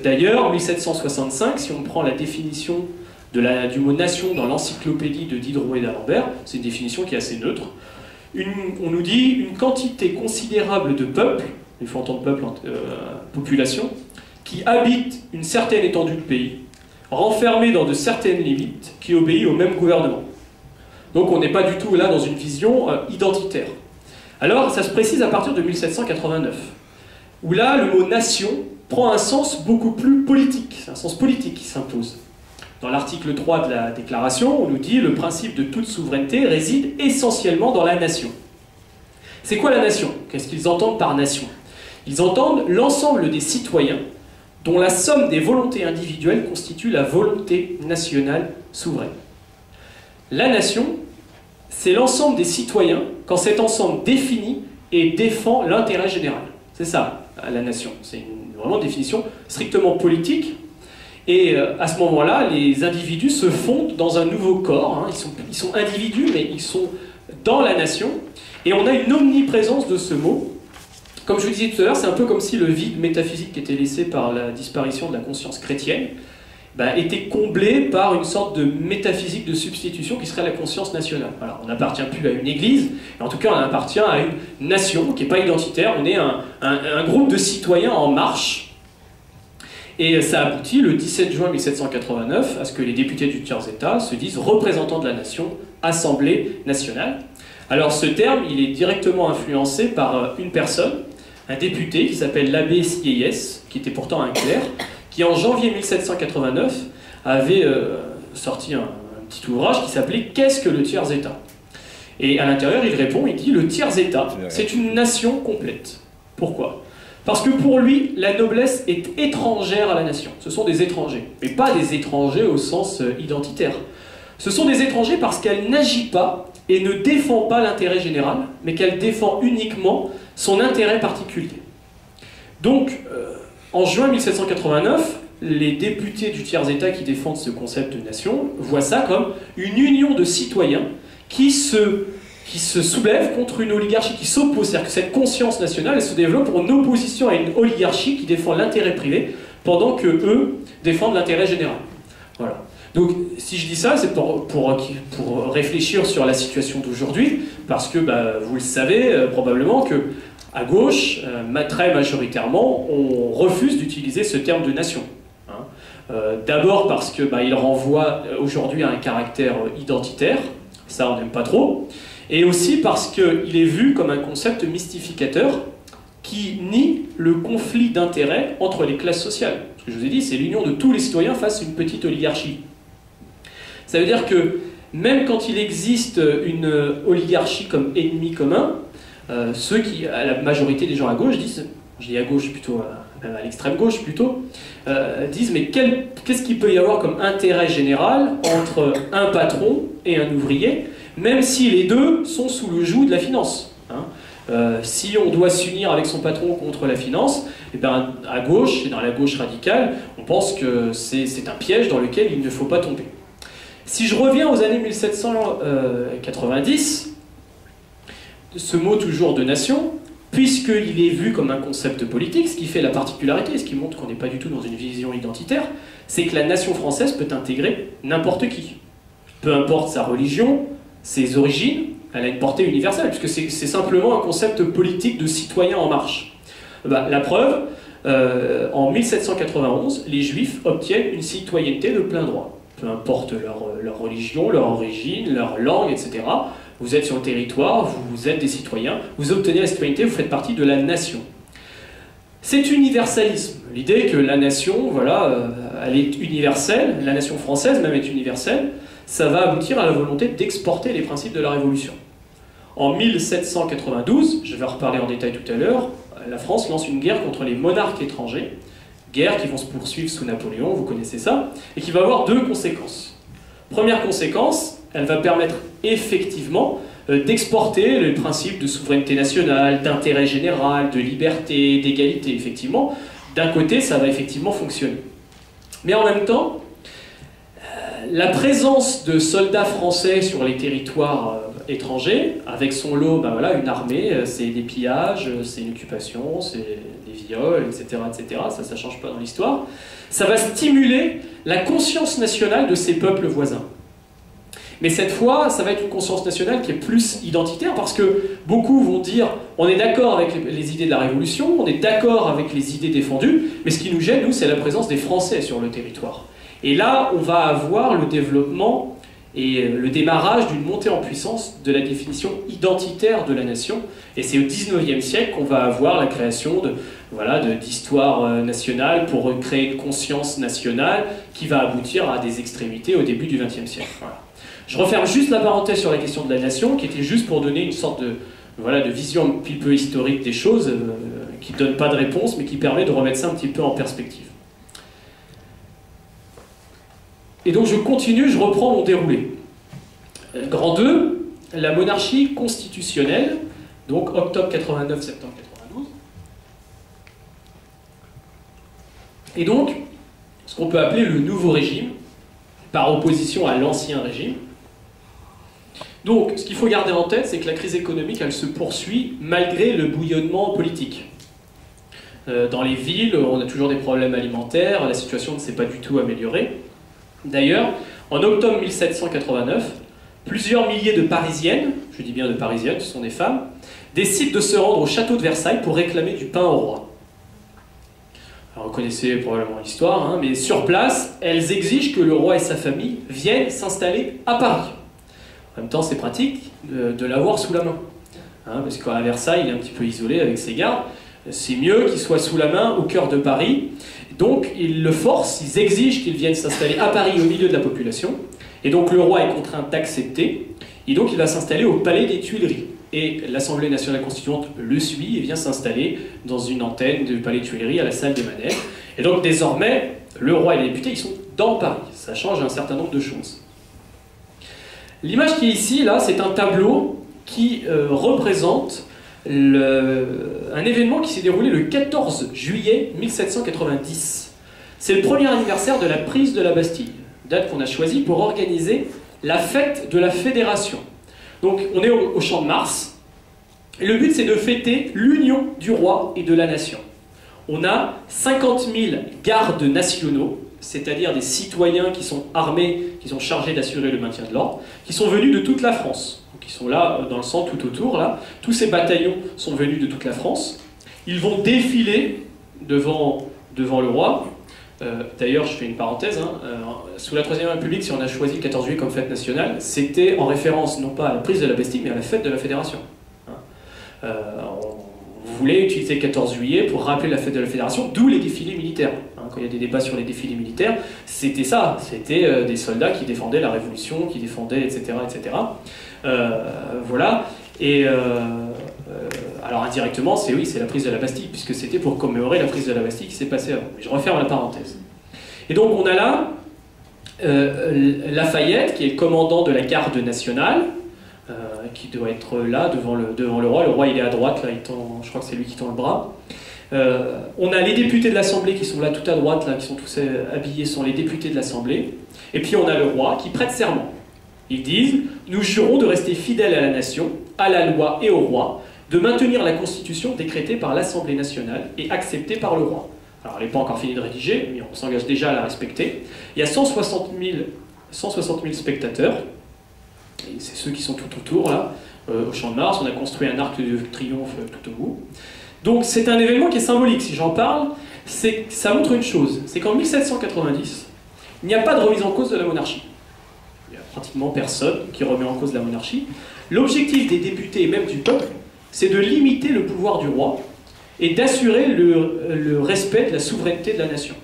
D'ailleurs, en 1765, si on prend la définition du mot nation dans l'encyclopédie de Diderot et d'Alembert, c'est une définition qui est assez neutre. On nous dit une quantité considérable de peuples, il faut entendre peuple, population, qui habitent une certaine étendue de pays, renfermés dans de certaines limites, qui obéit au même gouvernement. Donc on n'est pas du tout là dans une vision identitaire. Alors ça se précise à partir de 1789, où là le mot nation prend un sens beaucoup plus politique, c'est un sens politique qui s'impose. Dans l'article 3 de la déclaration, on nous dit « Le principe de toute souveraineté réside essentiellement dans la nation ». C'est quoi la nation? Qu'est-ce qu'ils entendent par nation? Ils entendent l'ensemble des citoyens dont la somme des volontés individuelles constitue la volonté nationale souveraine. La nation, c'est l'ensemble des citoyens quand cet ensemble définit et défend l'intérêt général. C'est ça, la nation. C'est vraiment une définition strictement politique. Et à ce moment-là, les individus se fondent dans un nouveau corps. Hein. Ils sont individus, mais ils sont dans la nation. Et on a une omniprésence de ce mot. Comme je vous disais tout à l'heure, c'est un peu comme si le vide métaphysique qui était laissé par la disparition de la conscience chrétienne était comblé par une sorte de métaphysique de substitution qui serait la conscience nationale. Alors, on n'appartient plus à une église, mais en tout cas on appartient à une nation qui n'est pas identitaire. On est un groupe de citoyens en marche. Et ça aboutit le 17 juin 1789 à ce que les députés du tiers-état se disent représentants de la nation, Assemblée nationale. Alors ce terme, il est directement influencé par une personne, un député qui s'appelle l'abbé Sieyès, qui était pourtant un clerc, qui en janvier 1789 avait sorti un petit ouvrage qui s'appelait « Qu'est-ce que le tiers-état » Et à l'intérieur, il répond, il dit « Le tiers-état, c'est une nation complète. » Pourquoi ? Parce que pour lui, la noblesse est étrangère à la nation. Ce sont des étrangers, mais pas des étrangers au sens identitaire. Ce sont des étrangers parce qu'elle n'agit pas et ne défend pas l'intérêt général, mais qu'elle défend uniquement son intérêt particulier. Donc, en juin 1789, les députés du tiers-État qui défendent ce concept de nation voient ça comme une union de citoyens qui se soulève contre une oligarchie qui s'oppose. C'est-à-dire que cette conscience nationale elle se développe en opposition à une oligarchie qui défend l'intérêt privé pendant que eux défendent l'intérêt général. Voilà. Donc si je dis ça, c'est pour réfléchir sur la situation d'aujourd'hui, parce que vous le savez probablement que à gauche, très majoritairement, on refuse d'utiliser ce terme de nation. D'abord parce que il renvoie aujourd'hui à un caractère identitaire, ça on n'aime pas trop, et aussi parce qu'il est vu comme un concept mystificateur qui nie le conflit d'intérêts entre les classes sociales. Ce que je vous ai dit, c'est l'union de tous les citoyens face à une petite oligarchie. Ça veut dire que même quand il existe une oligarchie comme ennemi commun, ceux qui, la majorité des gens à gauche disent, je dis à gauche plutôt, à l'extrême gauche plutôt, disent mais qu'est-ce qu'il peut y avoir comme intérêt général entre un patron et un ouvrier, même si les deux sont sous le joug de la finance, hein. Si on doit s'unir avec son patron contre la finance, et à gauche, et dans la gauche radicale, on pense que c'est un piège dans lequel il ne faut pas tomber. Si je reviens aux années 1790, ce mot toujours de nation, puisqu'il est vu comme un concept politique, ce qui fait la particularité, ce qui montre qu'on n'est pas du tout dans une vision identitaire, c'est que la nation française peut intégrer n'importe qui. Peu importe sa religion, ses origines, elle a une portée universelle, puisque c'est simplement un concept politique de citoyen en marche. La preuve, en 1791, les Juifs obtiennent une citoyenneté de plein droit. Peu importe leur religion, leur origine, leur langue, etc. Vous êtes sur le territoire, vous êtes des citoyens, vous obtenez la citoyenneté, vous faites partie de la nation. C'est universalisme. L'idée que la nation, voilà, elle est universelle, la nation française même est universelle, ça va aboutir à la volonté d'exporter les principes de la Révolution. En 1792, je vais en reparler en détail tout à l'heure, la France lance une guerre contre les monarques étrangers, guerre qui vont se poursuivre sous Napoléon, vous connaissez ça, et qui va avoir deux conséquences. Première conséquence, elle va permettre effectivement d'exporter le principe de souveraineté nationale, d'intérêt général, de liberté, d'égalité, effectivement. D'un côté, ça va effectivement fonctionner. Mais en même temps, la présence de soldats français sur les territoires étrangers, avec son lot, voilà, une armée, c'est des pillages, c'est une occupation, c'est des viols, etc., etc., ça ne change pas dans l'histoire, ça va stimuler la conscience nationale de ces peuples voisins. Mais cette fois, ça va être une conscience nationale qui est plus identitaire, parce que beaucoup vont dire on est d'accord avec les idées de la Révolution, on est d'accord avec les idées défendues, mais ce qui nous gêne, nous, c'est la présence des Français sur le territoire. Et là, on va avoir le développement et le démarrage d'une montée en puissance de la définition identitaire de la nation. Et c'est au XIXe siècle qu'on va avoir la création d'histoire nationale pour créer une conscience nationale qui va aboutir à des extrémités au début du XXe siècle. Voilà. Je referme juste la parenthèse sur la question de la nation, qui était juste pour donner une sorte de vision un petit peu historique des choses, qui ne donne pas de réponse, mais qui permet de remettre ça un petit peu en perspective. Et donc je continue, je reprends mon déroulé. Grand 2, la monarchie constitutionnelle, donc octobre 89, septembre 92. Et donc, ce qu'on peut appeler le nouveau régime, par opposition à l'ancien régime. Donc, ce qu'il faut garder en tête, c'est que la crise économique, elle se poursuit malgré le bouillonnement politique. Dans les villes, on a toujours des problèmes alimentaires, la situation ne s'est pas du tout améliorée. D'ailleurs, en octobre 1789, plusieurs milliers de Parisiennes, je dis bien de Parisiennes, ce sont des femmes, décident de se rendre au château de Versailles pour réclamer du pain au roi. Alors, vous connaissez probablement l'histoire, mais sur place, elles exigent que le roi et sa famille viennent s'installer à Paris. En même temps, c'est pratique de l'avoir sous la main, parce qu'à Versailles, il est un petit peu isolé avec ses gardes. C'est mieux qu'il soit sous la main, au cœur de Paris. Donc, ils le forcent, ils exigent qu'il vienne s'installer à Paris, au milieu de la population. Et donc, le roi est contraint d'accepter. Et donc, il va s'installer au palais des Tuileries. Et l'Assemblée nationale constituante le suit et vient s'installer dans une antenne du palais des Tuileries à la salle des manèges. Et donc, désormais, le roi et les députés, ils sont dans Paris. Ça change un certain nombre de choses. L'image qui est ici, là, c'est un tableau qui représente un événement qui s'est déroulé le 14 juillet 1790. C'est le premier anniversaire de la prise de la Bastille, date qu'on a choisie pour organiser la fête de la Fédération. Donc on est au Champ de Mars, et le but c'est de fêter l'union du roi et de la nation. On a 50 000 gardes nationaux, c'est-à-dire des citoyens qui sont armés, qui sont chargés d'assurer le maintien de l'ordre, qui sont venus de toute la France. Donc ils sont là dans le centre tout autour, là. Tous ces bataillons sont venus de toute la France. Ils vont défiler devant le roi. D'ailleurs, je fais une parenthèse, hein, sous la Troisième République, si on a choisi le 14 juillet comme fête nationale, c'était en référence non pas à la prise de la Bastille, mais à la fête de la Fédération. On voulait utiliser le 14 juillet pour rappeler la fête de la Fédération, d'où les défilés militaires. Quand il y a des débats sur les défilés militaires, c'était ça, c'était des soldats qui défendaient la Révolution, qui défendaient, etc. etc. Voilà, et alors indirectement, c'est la prise de la Bastille, puisque c'était pour commémorer la prise de la Bastille qui s'est passée avant. Mais je referme la parenthèse. Et donc on a là Lafayette, qui est le commandant de la garde nationale, qui doit être là devant le roi. Le roi il est à droite, là, je crois que c'est lui qui tend le bras. On a les députés de l'Assemblée qui sont là tout à droite, là, qui sont tous habillés, sont les députés de l'Assemblée. Et puis on a le roi qui prête serment. Ils disent « Nous jurons de rester fidèles à la nation, à la loi et au roi, de maintenir la Constitution décrétée par l'Assemblée nationale et acceptée par le roi. » Alors elle n'est pas encore finie de rédiger, mais on s'engage déjà à la respecter. Il y a 160 000 spectateurs, et c'est ceux qui sont tout autour, là, au Champ de Mars. On a construit un arc de triomphe tout au bout. Donc c'est un événement qui est symbolique. Si j'en parle, ça montre une chose, c'est qu'en 1790, il n'y a pas de remise en cause de la monarchie. Il n'y a pratiquement personne qui remet en cause la monarchie. L'objectif des députés et même du peuple, c'est de limiter le pouvoir du roi et d'assurer le respect de la souveraineté de la nation.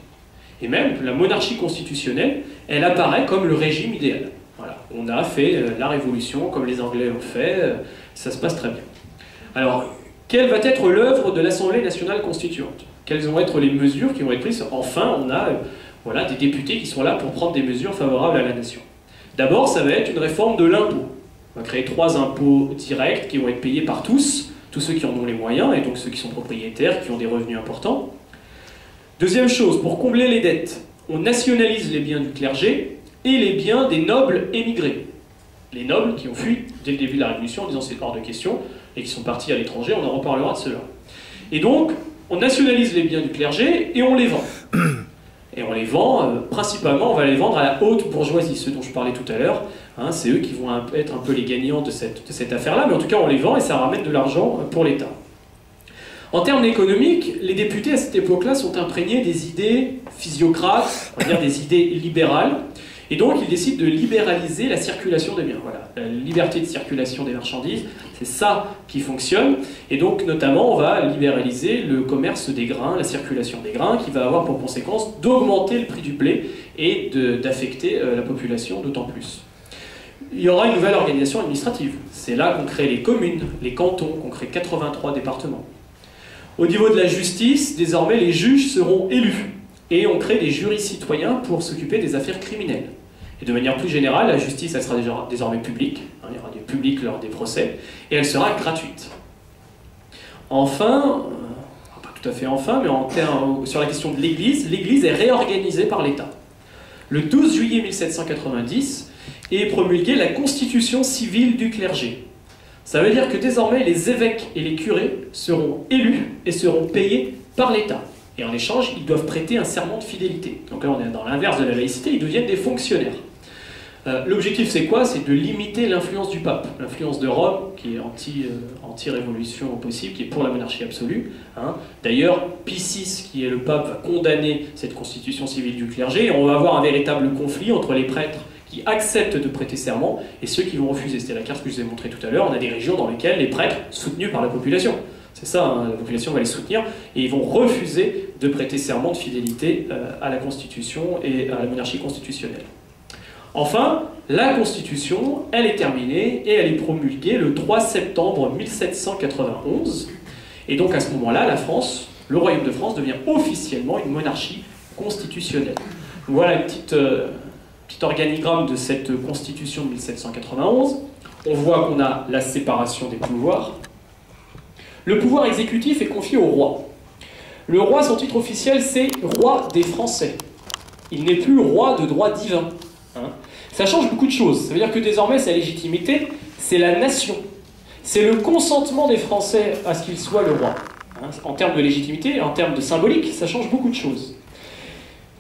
Et même la monarchie constitutionnelle, elle apparaît comme le régime idéal. Voilà. On a fait la révolution comme les Anglais l'ont fait, ça se passe très bien. Alors, quelle va être l'œuvre de l'Assemblée nationale constituante? Quelles vont être les mesures qui vont être prises? Enfin, on a voilà, des députés qui sont là pour prendre des mesures favorables à la nation. D'abord, ça va être une réforme de l'impôt. On va créer 3 impôts directs qui vont être payés par tous ceux qui en ont les moyens, et donc ceux qui sont propriétaires, qui ont des revenus importants. Deuxième chose, pour combler les dettes, on nationalise les biens du clergé et les biens des nobles émigrés. Les nobles qui ont fui dès le début de la Révolution en disant c'est hors de question, et qui sont partis à l'étranger, on en reparlera de cela. Et donc, on nationalise les biens du clergé et on les vend. Et on les vend, principalement, on va les vendre à la haute bourgeoisie, ceux dont je parlais tout à l'heure. Hein, c'est eux qui vont être un peu les gagnants de cette affaire-là, mais en tout cas, on les vend et ça ramène de l'argent pour l'État. En termes économiques, les députés à cette époque-là sont imprégnés des idées physiocrates, on va dire des idées libérales, et donc ils décident de libéraliser la circulation des biens. Voilà, la liberté de circulation des marchandises, c'est ça qui fonctionne, et donc notamment on va libéraliser le commerce des grains, la circulation des grains, qui va avoir pour conséquence d'augmenter le prix du blé et d'affecter la population d'autant plus. Il y aura une nouvelle organisation administrative. C'est là qu'on crée les communes, les cantons, qu'on crée 83 départements. Au niveau de la justice, désormais les juges seront élus et on crée des jurys citoyens pour s'occuper des affaires criminelles. Et de manière plus générale, la justice elle sera désormais publique, hein, il y aura du public lors des procès, et elle sera gratuite. Enfin, pas tout à fait enfin, mais sur la question de l'Église, l'Église est réorganisée par l'État. Le 12 juillet 1790 est promulguée la Constitution civile du clergé. Ça veut dire que désormais les évêques et les curés seront élus et seront payés par l'État. Et en échange, ils doivent prêter un serment de fidélité. Donc là, on est dans l'inverse de la laïcité, ils deviennent des fonctionnaires. L'objectif, c'est quoi? C'est de limiter l'influence du pape, l'influence de Rome, qui est anti-révolution possible, qui est pour la monarchie absolue. Hein. D'ailleurs, Pie VI, qui est le pape, va condamner cette constitution civile du clergé, et on va avoir un véritable conflit entre les prêtres qui acceptent de prêter serment et ceux qui vont refuser. C'était la carte que je vous ai montrée tout à l'heure. On a des régions dans lesquelles les prêtres, soutenus par la population, c'est ça, hein, la population va les soutenir, et ils vont refuser de prêter serment de fidélité à la Constitution et à la monarchie constitutionnelle. Enfin, la Constitution, elle est terminée et elle est promulguée le 3 septembre 1791. Et donc à ce moment-là, la France, le Royaume de France, devient officiellement une monarchie constitutionnelle. Voilà une petite petit organigramme de cette constitution de 1791, on voit qu'on a la séparation des pouvoirs. Le pouvoir exécutif est confié au roi. Le roi, son titre officiel, c'est roi des Français. Il n'est plus roi de droit divin. Hein. Ça change beaucoup de choses. Ça veut dire que désormais, sa légitimité, c'est la nation. C'est le consentement des Français à ce qu'il soit le roi. Hein. En termes de légitimité, en termes de symbolique, ça change beaucoup de choses.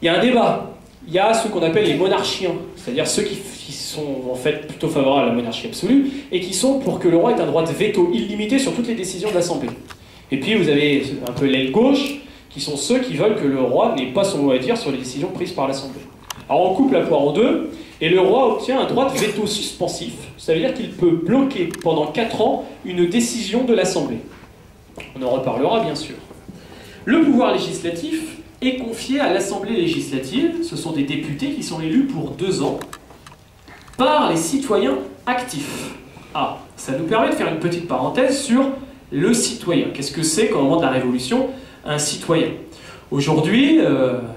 Il y a un débat. Il y a ceux qu'on appelle les monarchiens, c'est-à-dire ceux qui sont en fait plutôt favorables à la monarchie absolue et qui sont pour que le roi ait un droit de veto illimité sur toutes les décisions de l'Assemblée. Et puis vous avez un peu l'aile gauche, qui sont ceux qui veulent que le roi n'ait pas son mot à dire sur les décisions prises par l'Assemblée. Alors on coupe la poire en deux, et le roi obtient un droit de veto suspensif, ça veut dire qu'il peut bloquer pendant 4 ans une décision de l'Assemblée. On en reparlera bien sûr. Le pouvoir législatif est confié à l'Assemblée législative, ce sont des députés qui sont élus pour 2 ans, par les citoyens actifs. Ah, ça nous permet de faire une petite parenthèse sur le citoyen. Qu'est-ce que c'est qu'au moment de la Révolution, un citoyen? Aujourd'hui,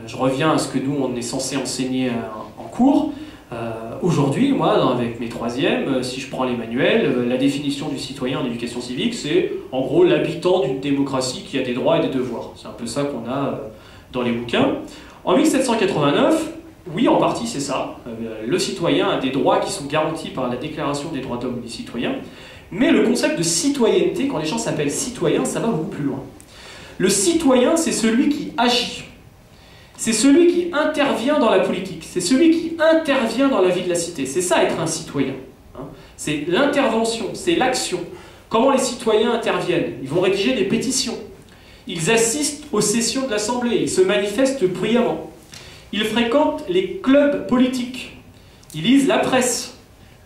je reviens à ce que nous, on est censé enseigner en cours. Aujourd'hui, moi, avec mes 3e, si je prends les manuels, la définition du citoyen en éducation civique, c'est en gros l'habitant d'une démocratie qui a des droits et des devoirs. C'est un peu ça qu'on a dans les bouquins. En 1789, oui, en partie, c'est ça. Le citoyen a des droits qui sont garantis par la Déclaration des droits de l'homme et des citoyens. Mais le concept de citoyenneté, quand les gens s'appellent citoyens, ça va beaucoup plus loin. Le citoyen, c'est celui qui agit. C'est celui qui intervient dans la politique. C'est celui qui intervient dans la vie de la cité. C'est ça, être un citoyen. Hein. C'est l'intervention, c'est l'action. Comment les citoyens interviennent? Ils vont rédiger des pétitions. Ils assistent aux sessions de l'Assemblée. Ils se manifestent bruyamment. Ils fréquentent les clubs politiques. Ils lisent la presse,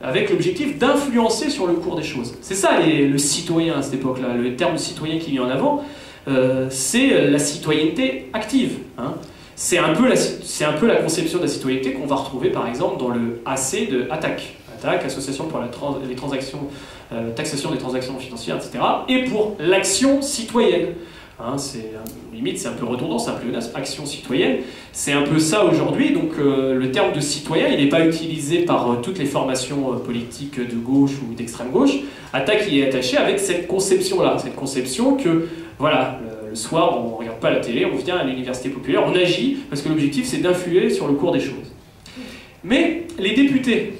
avec l'objectif d'influencer sur le cours des choses. C'est ça le citoyen à cette époque-là. Le terme de citoyen qui est mis en avant, c'est la citoyenneté active. Hein. C'est un peu la conception de la citoyenneté qu'on va retrouver par exemple dans le AC de ATTAC. ATTAC, Association pour les transactions, taxation des transactions financières, etc. Et pour l'action citoyenne. Hein, limite, c'est un peu redondant, c'est un pléonasme, action citoyenne. C'est un peu ça aujourd'hui, donc le terme de citoyen, il n'est pas utilisé par toutes les formations politiques de gauche ou d'extrême gauche. ATTAC y est attaché avec cette conception-là, cette conception que, voilà, le soir, on ne regarde pas la télé, on vient à l'université populaire, on agit, parce que l'objectif, c'est d'influer sur le cours des choses. Mais les députés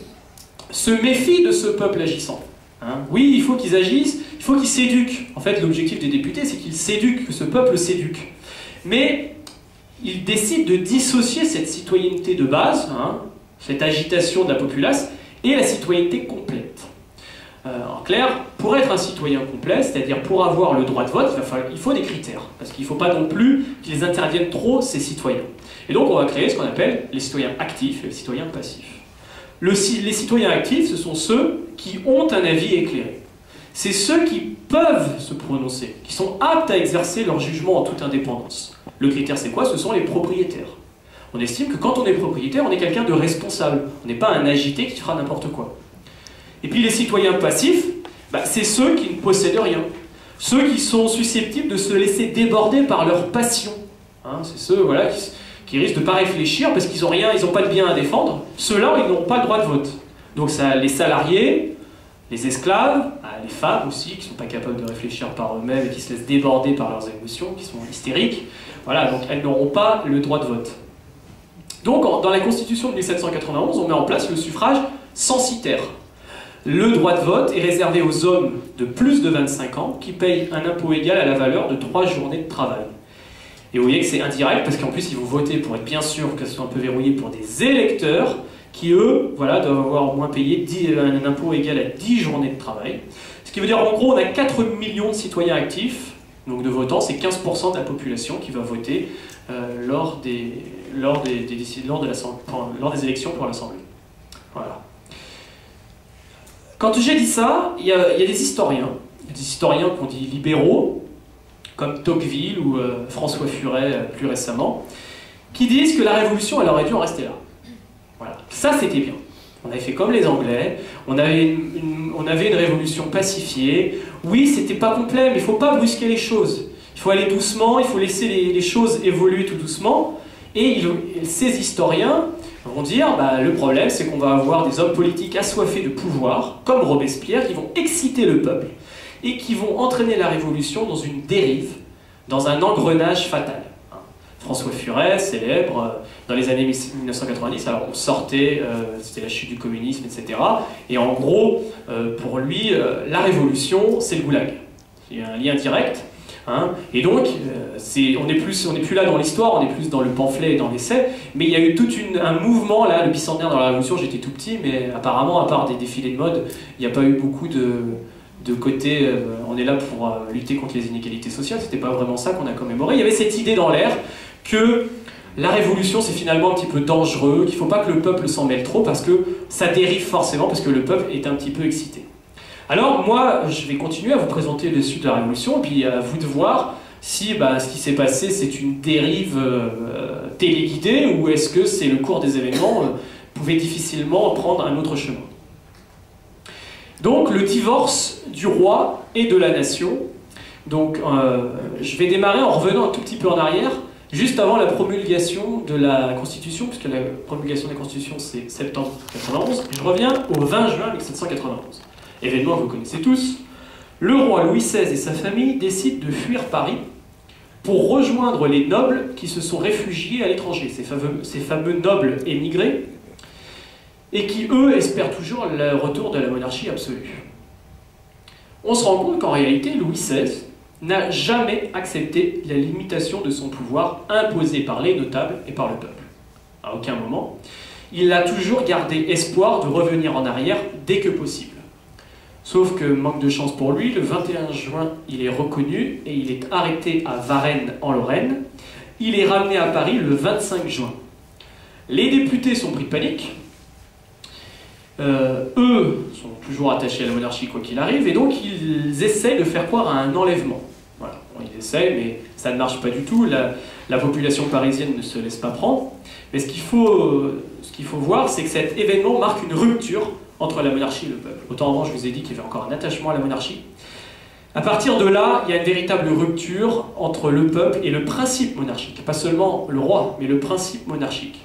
se méfient de ce peuple agissant. Hein. Oui, il faut qu'ils agissent, il faut qu'ils s'éduquent. En fait, l'objectif des députés, c'est qu'ils s'éduquent, que ce peuple s'éduque. Mais ils décident de dissocier cette citoyenneté de base, hein, cette agitation de la populace, et la citoyenneté complète. En clair, pour être un citoyen complet, c'est-à-dire pour avoir le droit de vote, il faut des critères, parce qu'il ne faut pas non plus qu'ils interviennent trop, ces citoyens. Et donc on va créer ce qu'on appelle les citoyens actifs et les citoyens passifs. Les citoyens actifs, ce sont ceux qui ont un avis éclairé. C'est ceux qui peuvent se prononcer, qui sont aptes à exercer leur jugement en toute indépendance. Le critère, c'est quoi? Ce sont les propriétaires. On estime que quand on est propriétaire, on est quelqu'un de responsable. On n'est pas un agité qui fera n'importe quoi. Et puis les citoyens passifs, c'est ceux qui ne possèdent rien. Ceux qui sont susceptibles de se laisser déborder par leur passion. Hein, c'est ceux voilà, qui risquent de ne pas réfléchir parce qu'ils n'ont rien, ils n'ont pas de bien à défendre. Ceux-là, ils n'ont pas le droit de vote. Donc ça, les salariés, les esclaves, les femmes aussi, qui ne sont pas capables de réfléchir par eux-mêmes et qui se laissent déborder par leurs émotions, qui sont hystériques, voilà, donc elles n'auront pas le droit de vote. Donc dans la Constitution de 1791, on met en place le suffrage censitaire. Le droit de vote est réservé aux hommes de plus de 25 ans qui payent un impôt égal à la valeur de 3 journées de travail. Et vous voyez que c'est indirect parce qu'en plus ils vont voter pour être bien sûr que ce soit un peu verrouillé pour des électeurs qui eux voilà, doivent avoir au moins payé un impôt égal à 10 journées de travail. Ce qui veut dire en gros on a 4 millions de citoyens actifs, donc de votants, c'est 15% de la population qui va voter lors des élections pour l'Assemblée. Voilà. Quand j'ai dit ça, il y a des historiens qu'on dit libéraux, comme Tocqueville ou François Furet plus récemment, qui disent que la Révolution, elle aurait dû en rester là. Voilà. Ça, c'était bien. On avait fait comme les Anglais, on avait une révolution pacifiée. Oui, c'était pas complet, mais il ne faut pas brusquer les choses. Il faut aller doucement, il faut laisser les choses évoluer tout doucement. Et ces historiens vont dire, bah, le problème c'est qu'on va avoir des hommes politiques assoiffés de pouvoir, comme Robespierre, qui vont exciter le peuple, et qui vont entraîner la Révolution dans une dérive, dans un engrenage fatal. François Furet, célèbre, dans les années 1990, alors on sortait, c'était la chute du communisme, etc. Et en gros, pour lui, la révolution, c'est le goulag. Il y a un lien direct. Hein, et donc, on n'est plus là dans l'histoire, on est plus dans le pamphlet et dans l'essai, mais il y a eu tout un mouvement, là, le bicentenaire dans la Révolution, j'étais tout petit, mais apparemment, à part des défilés de mode, il n'y a pas eu beaucoup de côté, on est là pour lutter contre les inégalités sociales, c'était pas vraiment ça qu'on a commémoré. Il y avait cette idée dans l'air que la révolution c'est finalement un petit peu dangereux, qu'il ne faut pas que le peuple s'en mêle trop parce que ça dérive forcément, parce que le peuple est un petit peu excité. Alors moi, je vais continuer à vous présenter les suites de la révolution, et puis à vous de voir si ce qui s'est passé c'est une dérive téléguidée, ou est-ce que c'est le cours des événements pouvait difficilement prendre un autre chemin. Donc le divorce du roi et de la nation. Donc je vais démarrer en revenant un tout petit peu en arrière, juste avant la promulgation de la Constitution, puisque la promulgation de la Constitution c'est septembre 91, je reviens au 20 juin 1791. Événement que vous connaissez tous. Le roi Louis XVI et sa famille décident de fuir Paris pour rejoindre les nobles qui se sont réfugiés à l'étranger, ces fameux nobles émigrés, et qui, eux, espèrent toujours le retour de la monarchie absolue. On se rend compte qu'en réalité, Louis XVI n'a jamais accepté la limitation de son pouvoir imposée par les notables et par le peuple. À aucun moment. Il a toujours gardé espoir de revenir en arrière dès que possible. Sauf que, manque de chance pour lui, le 21 juin, il est reconnu et il est arrêté à Varennes, en Lorraine. Il est ramené à Paris le 25 juin. Les députés sont pris de panique. Eux sont toujours attachés à la monarchie quoi qu'il arrive, et donc ils essayent de faire croire à un enlèvement. Voilà. Bon, ils essayent, mais ça ne marche pas du tout. La population parisienne ne se laisse pas prendre. Mais ce qu'il faut voir, c'est que cet événement marque une rupture entre la monarchie et le peuple. Autant avant, je vous ai dit qu'il y avait encore un attachement à la monarchie. À partir de là, il y a une véritable rupture entre le peuple et le principe monarchique. Pas seulement le roi, mais le principe monarchique.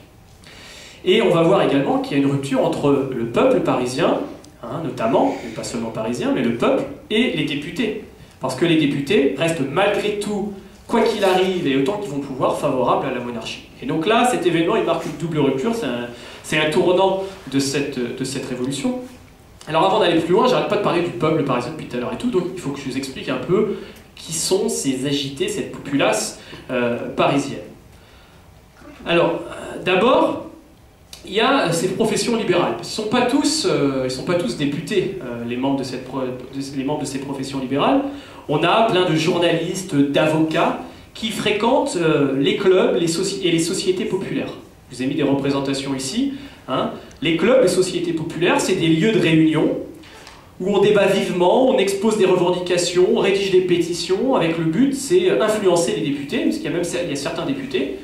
Et on va voir également qu'il y a une rupture entre le peuple parisien, hein, notamment, mais pas seulement parisien, mais le peuple et les députés. Parce que les députés restent malgré tout, quoi qu'il arrive, et autant qu'ils vont pouvoir, favorables à la monarchie. Et donc là, cet événement, il marque une double rupture, c'est un tournant de cette révolution. Alors avant d'aller plus loin, j'arrête pas de parler du peuple parisien depuis tout à l'heure et tout, donc il faut que je vous explique un peu qui sont ces agités, cette populace parisienne. Alors, d'abord, il y a ces professions libérales. Ils ne sont pas tous députés, les membres de ces professions libérales. On a plein de journalistes, d'avocats qui fréquentent les clubs et les sociétés populaires. Je vous ai mis des représentations ici. Hein. Les clubs et sociétés populaires, c'est des lieux de réunion où on débat vivement, on expose des revendications, on rédige des pétitions, avec le but, c'est influencer les députés, parce qu'il y a certains députés,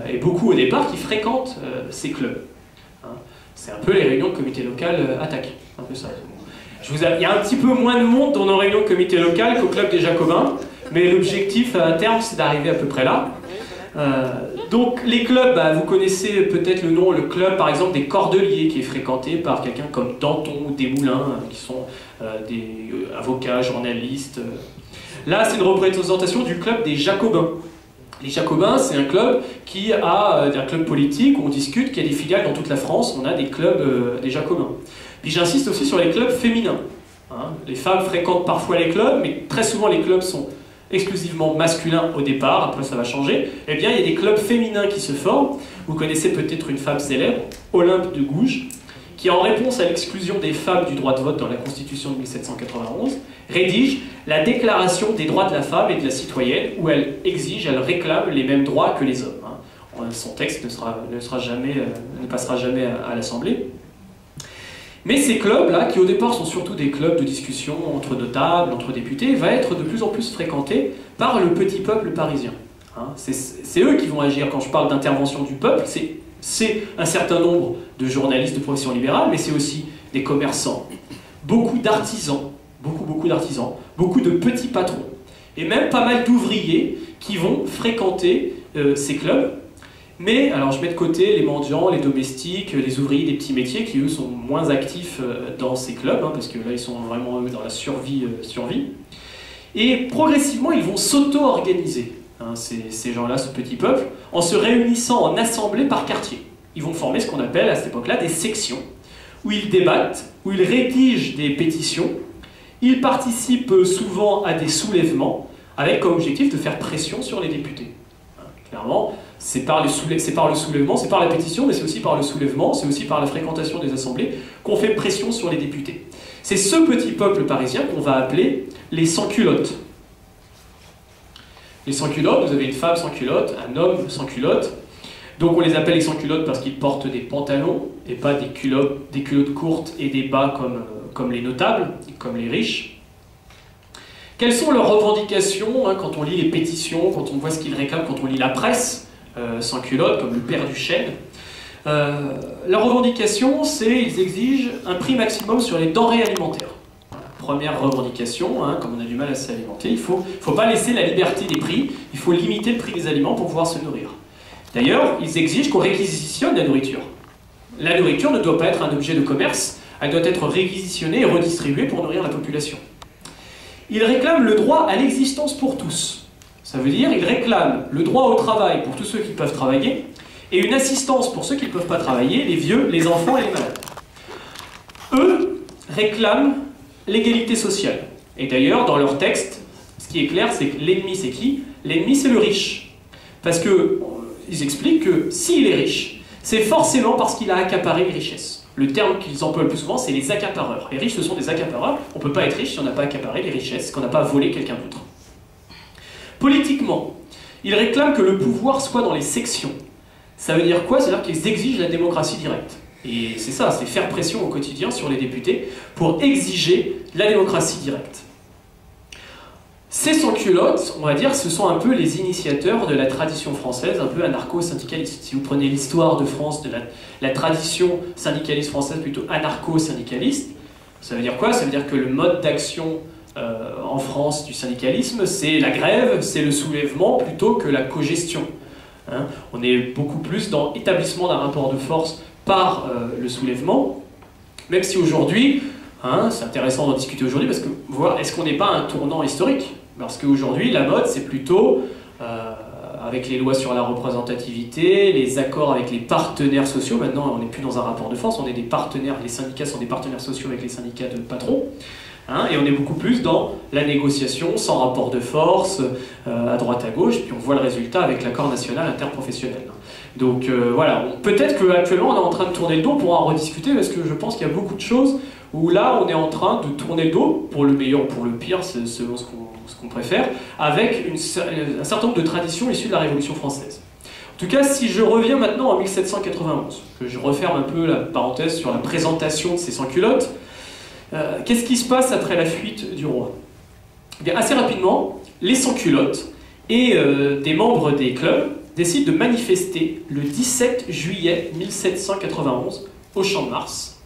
et beaucoup au départ, qui fréquentent ces clubs. Hein. C'est un peu les réunions de comité local attaque, un peu ça. Il y a un petit peu moins de monde dans nos réunions de comité local qu'au club des Jacobins, mais l'objectif à terme, c'est d'arriver à peu près là. Donc les clubs, vous connaissez peut-être le nom, le club par exemple des Cordeliers, qui est fréquenté par quelqu'un comme Danton ou Desmoulins, qui sont des avocats, journalistes. Là, c'est une représentation du club des Jacobins. Les Jacobins, c'est un club qui a un club politique où on discute, qui a des filiales dans toute la France. On a des clubs des Jacobins. Puis j'insiste aussi sur les clubs féminins. Hein. Les femmes fréquentent parfois les clubs, mais très souvent les clubs sont exclusivement masculins au départ, après ça va changer. Eh bien, il y a des clubs féminins qui se forment. Vous connaissez peut-être une femme célèbre, Olympe de Gouges, qui, en réponse à l'exclusion des femmes du droit de vote dans la Constitution de 1791, rédige la Déclaration des droits de la femme et de la citoyenne, où elle réclame les mêmes droits que les hommes. Hein. Son texte ne passera jamais à l'Assemblée. Mais ces clubs-là, qui au départ sont surtout des clubs de discussion entre notables, entre députés, vont être de plus en plus fréquentés par le petit peuple parisien. Hein, c'est eux qui vont agir. Quand je parle d'intervention du peuple, c'est un certain nombre de journalistes de profession libérale, mais c'est aussi des commerçants, beaucoup d'artisans, beaucoup de petits patrons, et même pas mal d'ouvriers qui vont fréquenter ces clubs. Mais, alors je mets de côté les mendiants, les domestiques, les ouvriers des petits métiers qui, eux, sont moins actifs dans ces clubs, hein, parce que là, ils sont vraiment dans la survie. Et progressivement, ils vont s'auto-organiser, hein, ces gens-là, ce petit peuple, en se réunissant en assemblées par quartier. Ils vont former ce qu'on appelle, à cette époque-là, des sections, où ils débattent, où ils rédigent des pétitions. Ils participent souvent à des soulèvements, avec comme objectif de faire pression sur les députés. Hein, clairement, c'est par le soulèvement, c'est par la pétition, mais c'est aussi par le soulèvement, c'est aussi par la fréquentation des assemblées qu'on fait pression sur les députés. C'est ce petit peuple parisien qu'on va appeler les sans-culottes. Les sans-culottes, vous avez une femme sans culotte, un homme sans culotte. Donc on les appelle les sans-culottes parce qu'ils portent des pantalons et pas des culottes courtes et des bas comme les notables, comme les riches. Quelles sont leurs revendications, hein, quand on lit les pétitions, quand on voit ce qu'ils réclament, quand on lit la presse sans culotte, comme le père du chêne. Leur revendication, c'est ils exigent un prix maximum sur les denrées alimentaires. Première revendication, hein, comme on a du mal à s'alimenter, il ne faut pas laisser la liberté des prix, il faut limiter le prix des aliments pour pouvoir se nourrir. D'ailleurs, ils exigent qu'on réquisitionne la nourriture. La nourriture ne doit pas être un objet de commerce, elle doit être réquisitionnée et redistribuée pour nourrir la population. Ils réclament le droit à l'existence pour tous. Ça veut dire qu'ils réclament le droit au travail pour tous ceux qui peuvent travailler et une assistance pour ceux qui ne peuvent pas travailler, les vieux, les enfants et les malades. Eux réclament l'égalité sociale. Et d'ailleurs, dans leur texte, ce qui est clair, c'est que l'ennemi, c'est qui? L'ennemi, c'est le riche. Parce qu'ils expliquent que s'il est riche, c'est forcément parce qu'il a accaparé les richesses. Le terme qu'ils emploient le plus souvent, c'est les accapareurs. Les riches, ce sont des accapareurs. On ne peut pas être riche si on n'a pas accaparé les richesses, qu'on n'a pas volé quelqu'un d'autre. Politiquement, ils réclament que le pouvoir soit dans les sections. Ça veut dire quoi? C'est-à-dire qu'ils exigent la démocratie directe. Et c'est ça, c'est faire pression au quotidien sur les députés pour exiger la démocratie directe. Ces sans-culottes, on va dire, ce sont un peu les initiateurs de la tradition française, un peu anarcho-syndicaliste. Si vous prenez l'histoire de France, de la tradition syndicaliste française, plutôt anarcho-syndicaliste, ça veut dire quoi? Ça veut dire que le mode d'action en France du syndicalisme, c'est la grève, c'est le soulèvement, plutôt que la cogestion. Hein, on est beaucoup plus dans l'établissement d'un rapport de force par le soulèvement, même si aujourd'hui, hein, c'est intéressant d'en discuter aujourd'hui, parce que voir, est-ce qu'on n'est pas à un tournant historique? Parce qu'aujourd'hui, la mode, c'est plutôt, avec les lois sur la représentativité, les accords avec les partenaires sociaux, maintenant on n'est plus dans un rapport de force, on est des partenaires, les syndicats sont des partenaires sociaux avec les syndicats de patrons, hein, et on est beaucoup plus dans la négociation, sans rapport de force, à droite à gauche, puis on voit le résultat avec l'accord national interprofessionnel. Donc voilà, peut-être qu'actuellement on est en train de tourner le dos pour en rediscuter, parce que je pense qu'il y a beaucoup de choses où là on est en train de tourner le dos, pour le meilleur ou pour le pire, selon ce qu'on préfère, avec un certain nombre de traditions issues de la Révolution française. En tout cas, si je reviens maintenant en 1791, que je referme un peu la parenthèse sur la présentation de ces sans-culottes, qu'est-ce qui se passe après la fuite du roi? Eh bien, assez rapidement, les sans-culottes et des membres des clubs décident de manifester le 17 juillet 1791 au Champ de Mars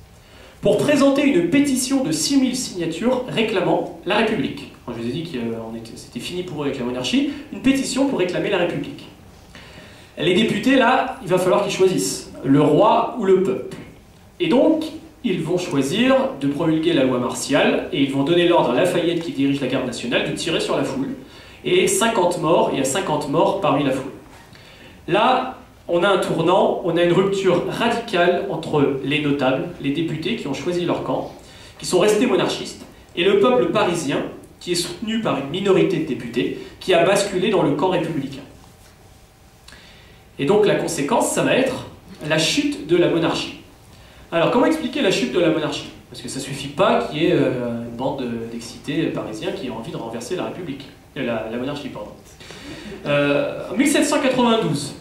pour présenter une pétition de 6000 signatures réclamant la République. Je vous ai dit que c'était fini pour eux avec la monarchie, une pétition pour réclamer la République. Les députés, là, il va falloir qu'ils choisissent le roi ou le peuple. Et donc, ils vont choisir de promulguer la loi martiale et ils vont donner l'ordre à Lafayette, qui dirige la garde nationale, de tirer sur la foule. Et 50 morts, il y a 50 morts parmi la foule. Là, on a un tournant, on a une rupture radicale entre les notables, les députés qui ont choisi leur camp, qui sont restés monarchistes, et le peuple parisien, qui est soutenu par une minorité de députés, qui a basculé dans le camp républicain. Et donc la conséquence, ça va être la chute de la monarchie. Alors comment expliquer la chute de la monarchie? Parce que ça ne suffit pas qu'il y ait une bande d'excités parisiens qui aient envie de renverser la République. La monarchie, pardon. En 1792,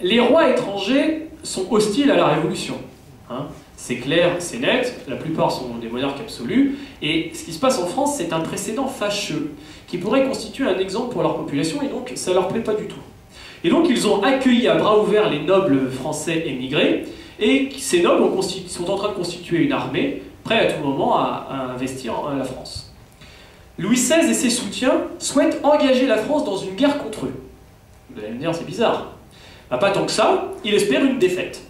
les rois étrangers sont hostiles à la Révolution. Hein, c'est clair, c'est net, la plupart sont des monarques absolus, et ce qui se passe en France, c'est un précédent fâcheux, qui pourrait constituer un exemple pour leur population, et donc ça ne leur plaît pas du tout. Et donc ils ont accueilli à bras ouverts les nobles français émigrés, et ces nobles sont en train de constituer une armée, prêts à tout moment à investir la France. Louis XVI et ses soutiens souhaitent engager la France dans une guerre contre eux. Vous allez me dire, c'est bizarre. Bah, pas tant que ça, il espère une défaite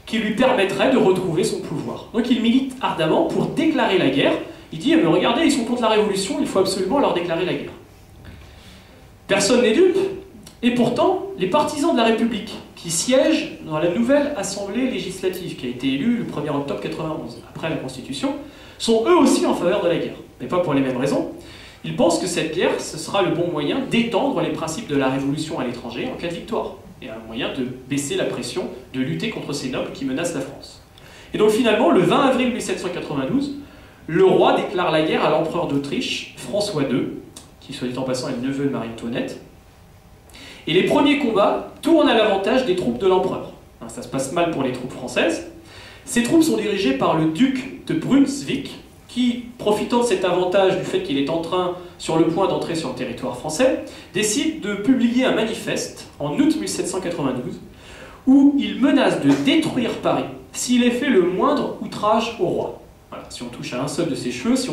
qui lui permettrait de retrouver son pouvoir. Donc il milite ardemment pour déclarer la guerre. Il dit, mais regardez, ils sont contre la révolution, il faut absolument leur déclarer la guerre. Personne n'est dupe. Et pourtant, les partisans de la République, qui siègent dans la nouvelle Assemblée législative, qui a été élue le 1er octobre 91, après la Constitution, sont eux aussi en faveur de la guerre. Mais pas pour les mêmes raisons. Ils pensent que cette guerre, ce sera le bon moyen d'étendre les principes de la Révolution à l'étranger en cas de victoire. Et un moyen de baisser la pression, de lutter contre ces nobles qui menacent la France. Et donc finalement, le 20 avril 1792, le roi déclare la guerre à l'empereur d'Autriche, François II, qui soit dit en passant est le neveu de Marie-Antoinette. Et les premiers combats tournent à l'avantage des troupes de l'empereur. Ça se passe mal pour les troupes françaises. Ces troupes sont dirigées par le duc de Brunswick, qui, profitant de cet avantage du fait qu'il est sur le point d'entrer sur le territoire français, décide de publier un manifeste en août 1792 où il menace de détruire Paris s'il est fait le moindre outrage au roi. Voilà, si on touche à un seul de ses cheveux, si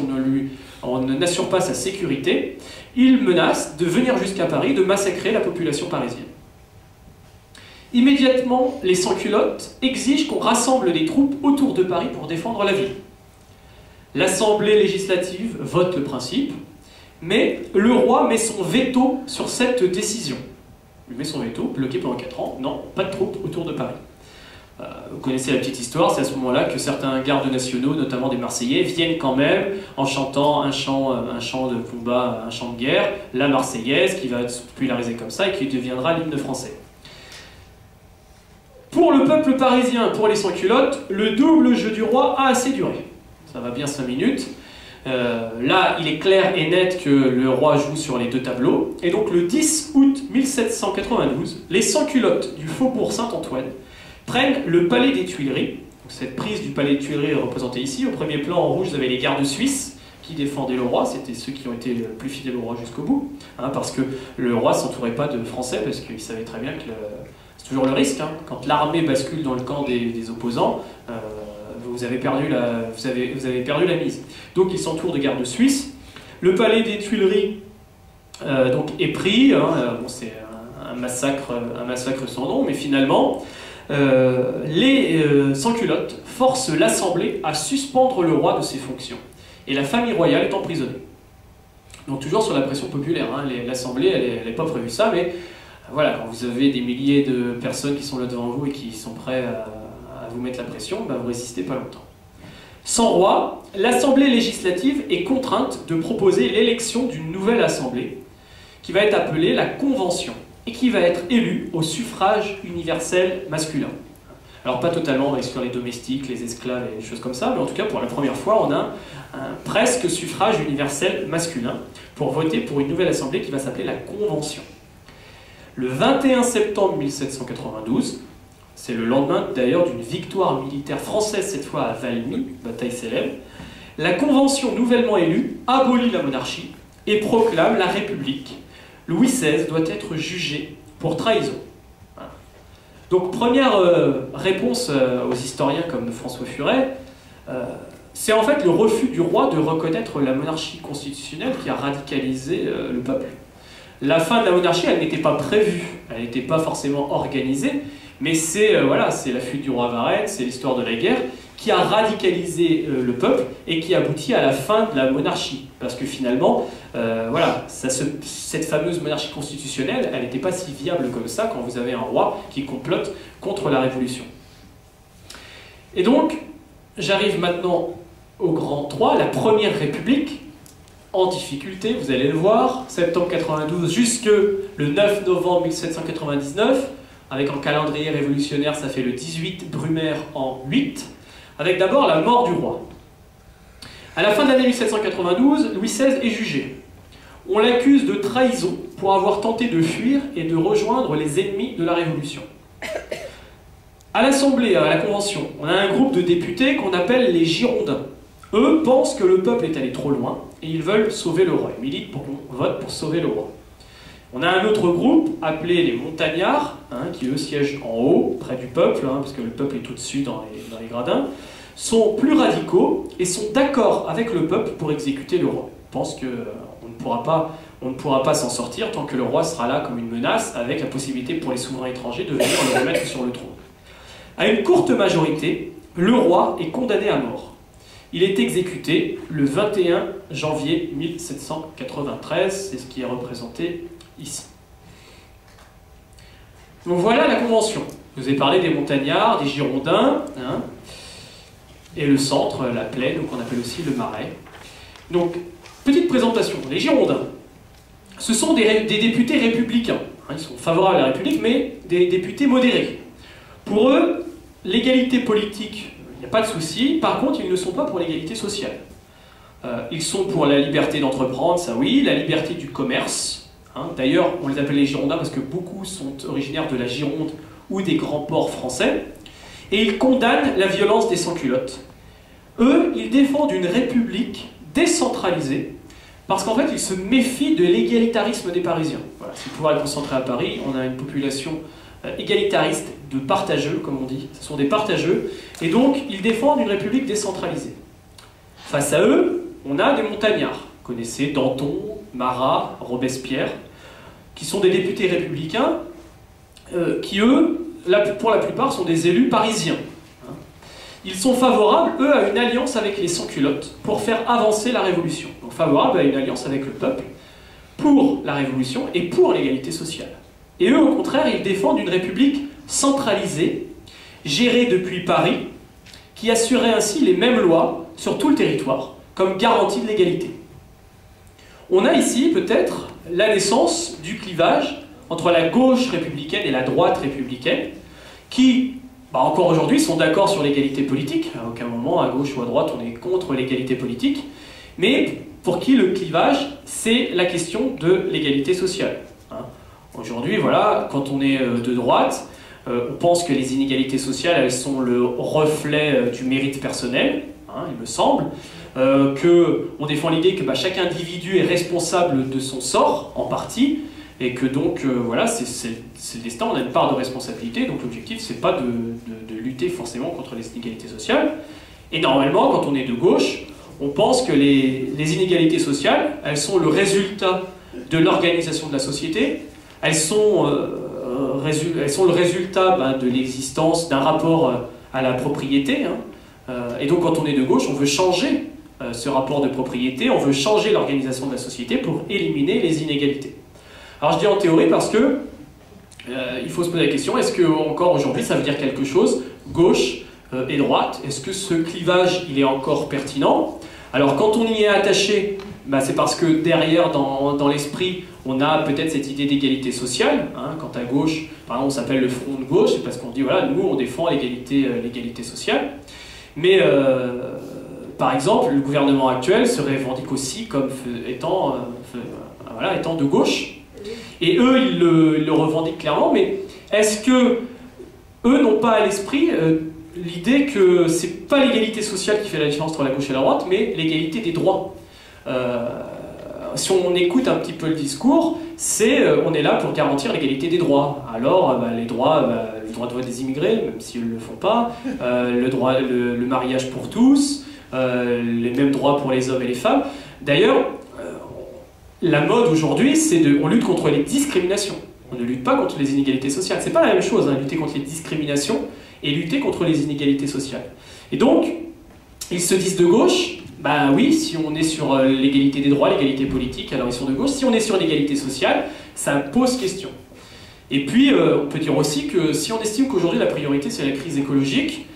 on n'assure pas sa sécurité, il menace de venir jusqu'à Paris, de massacrer la population parisienne. Immédiatement, les sans-culottes exigent qu'on rassemble des troupes autour de Paris pour défendre la ville. L'Assemblée législative vote le principe, mais le roi met son veto sur cette décision. Il met son veto, bloqué pendant 4 ans, non, pas de troupes autour de Paris. Vous connaissez la petite histoire, c'est à ce moment-là que certains gardes nationaux, notamment des Marseillais, viennent quand même en chantant un chant de combat, un chant de guerre, la Marseillaise, qui va se populariser comme ça et qui deviendra l'hymne français. Pour le peuple parisien, pour les sans-culottes, le double jeu du roi a assez duré. Ça va bien 5 minutes. Là, il est clair et net que le roi joue sur les 2 tableaux. Et donc le 10 août 1792, les sans-culottes du faubourg Saint-Antoine prennent le palais des Tuileries. Donc, cette prise du palais des Tuileries est représentée ici. Au premier plan, en rouge, vous avez les gardes suisses qui défendaient le roi. C'était ceux qui ont été le plus fidèles au roi jusqu'au bout. Parce que le roi ne s'entourait pas de Français, parce qu'il savait très bien que c'est toujours le risque. Quand l'armée bascule dans le camp des opposants, vous avez perdu la mise. Donc il s'entoure de gardes suisses. Le palais des Tuileries donc, est pris. C'est un massacre sans nom, mais finalement, les sans-culottes forcent l'Assemblée à suspendre le roi de ses fonctions. Et la famille royale est emprisonnée. Donc toujours sur la pression populaire. L'Assemblée, elle n'est pas prévue ça, mais voilà, quand vous avez des milliers de personnes qui sont là devant vous et qui sont prêts à vous mettre la pression, vous résistez pas longtemps. Sans roi, l'Assemblée législative est contrainte de proposer l'élection d'une nouvelle Assemblée, qui va être appelée la Convention, et qui va être élue au suffrage universel masculin. Alors pas totalement, on va exclure les domestiques, les esclaves et des choses comme ça, mais en tout cas pour la première fois, on a un presque suffrage universel masculin pour voter pour une nouvelle Assemblée qui va s'appeler la Convention. Le 21 septembre 1792, c'est le lendemain d'ailleurs d'une victoire militaire française, cette fois à Valmy, bataille célèbre, la Convention nouvellement élue abolit la monarchie et proclame la République. Louis XVI doit être jugé pour trahison. Voilà. Donc première réponse aux historiens comme François Furet, c'est en fait le refus du roi de reconnaître la monarchie constitutionnelle qui a radicalisé le peuple. La fin de la monarchie, elle n'était pas prévue, elle n'était pas forcément organisée, mais c'est la fuite du roi Varenne, c'est l'histoire de la guerre qui a radicalisé le peuple et qui aboutit à la fin de la monarchie. Parce que finalement, cette fameuse monarchie constitutionnelle, elle n'était pas si viable comme ça quand vous avez un roi qui complote contre la Révolution. Et donc, j'arrive maintenant au grand 3, la Première République, en difficulté, vous allez le voir, septembre 92 jusque le 9 novembre 1799, avec un calendrier révolutionnaire, ça fait le 18 Brumaire en 8, avec d'abord la mort du roi. À la fin de l'année 1792, Louis XVI est jugé. On l'accuse de trahison pour avoir tenté de fuir et de rejoindre les ennemis de la Révolution. À l'Assemblée, à la Convention, on a un groupe de députés qu'on appelle les Girondins. Eux pensent que le peuple est allé trop loin et ils veulent sauver le roi. Ils militent pour qu'on vote pour sauver le roi. On a un autre groupe appelé les Montagnards, qui eux siègent en haut, près du peuple, parce que le peuple est au-dessus dans les gradins, sont plus radicaux et sont d'accord avec le peuple pour exécuter le roi. Ils pensent qu'on On ne pourra pas s'en sortir tant que le roi sera là comme une menace, avec la possibilité pour les souverains étrangers de venir le remettre sur le trône. À une courte majorité, le roi est condamné à mort. Il est exécuté le 21 janvier 1793, c'est ce qui est représenté ici. Donc voilà la Convention. Je vous ai parlé des montagnards, des Girondins, hein, et le centre, la plaine, qu'on appelle aussi le Marais. Donc, petite présentation. Les Girondins, ce sont des députés républicains. Hein, ils sont favorables à la République, mais des députés modérés. Pour eux, l'égalité politique, il n'y a pas de souci. Par contre, ils ne sont pas pour l'égalité sociale. Ils sont pour la liberté d'entreprendre, ça oui, la liberté du commerce. Hein. D'ailleurs, on les appelle les Girondins parce que beaucoup sont originaires de la Gironde ou des grands ports français. Et ils condamnent la violence des sans-culottes. Eux, ils défendent une république décentralisée parce qu'en fait, ils se méfient de l'égalitarisme des Parisiens. Voilà, si le pouvoir est concentré à Paris, on a une population égalitariste, de partageux, comme on dit. Ce sont des partageux. Et donc, ils défendent une république décentralisée. Face à eux, on a des montagnards. Vous connaissez Danton, Marat, Robespierre, qui sont des députés républicains qui, eux, pour la plupart, sont des élus parisiens. Ils sont favorables, eux, à une alliance avec les sans-culottes pour faire avancer la Révolution. Donc favorables à une alliance avec le peuple pour la Révolution et pour l'égalité sociale. Et eux, au contraire, ils défendent une république centralisée, gérée depuis Paris, qui assurait ainsi les mêmes lois sur tout le territoire, comme garantie de l'égalité. On a ici, peut-être, la naissance du clivage entre la gauche républicaine et la droite républicaine, qui, encore aujourd'hui, sont d'accord sur l'égalité politique. À aucun moment, à gauche ou à droite, on est contre l'égalité politique. Mais pour qui le clivage, c'est la question de l'égalité sociale. Aujourd'hui, voilà, quand on est de droite, on pense que les inégalités sociales, elles sont le reflet du mérite personnel, il me semble, qu'on défend l'idée que chaque individu est responsable de son sort, en partie, et que donc, voilà, c'est le destin, on a une part de responsabilité, donc l'objectif, c'est pas de lutter forcément contre les inégalités sociales. Et normalement, quand on est de gauche, on pense que les inégalités sociales, elles sont le résultat de l'organisation de la société, elles sont le résultat de l'existence d'un rapport à la propriété. Et donc quand on est de gauche, on veut changer ce rapport de propriété, on veut changer l'organisation de la société pour éliminer les inégalités. Alors je dis en théorie parce que il faut se poser la question, est-ce que encore aujourd'hui ça veut dire quelque chose, gauche et droite? Est-ce que ce clivage il est encore pertinent? Alors quand on y est attaché, c'est parce que derrière, dans l'esprit, on a peut-être cette idée d'égalité sociale. Quand à gauche, par exemple, on s'appelle le Front de gauche, c'est parce qu'on dit, voilà, nous, on défend l'égalité sociale. Mais, par exemple, le gouvernement actuel se revendique aussi comme étant de gauche. Et eux, ils le revendiquent clairement, mais est-ce que eux n'ont pas à l'esprit l'idée que c'est pas l'égalité sociale qui fait la différence entre la gauche et la droite, mais l'égalité des droits? Si on écoute un petit peu le discours, on est là pour garantir l'égalité des droits. Alors, les droits, le droit de vote des immigrés, même s'ils ne le font pas, le mariage pour tous, les mêmes droits pour les hommes et les femmes. D'ailleurs, la mode aujourd'hui, on lutte contre les discriminations. On ne lutte pas contre les inégalités sociales. C'est pas la même chose, lutter contre les discriminations et lutter contre les inégalités sociales. Et donc, ils se disent de gauche. Oui, si on est sur l'égalité des droits, l'égalité politique, alors ils sont de gauche. Si on est sur l'égalité sociale, ça pose question. Et puis, on peut dire aussi que si on estime qu'aujourd'hui la priorité c'est la crise écologique,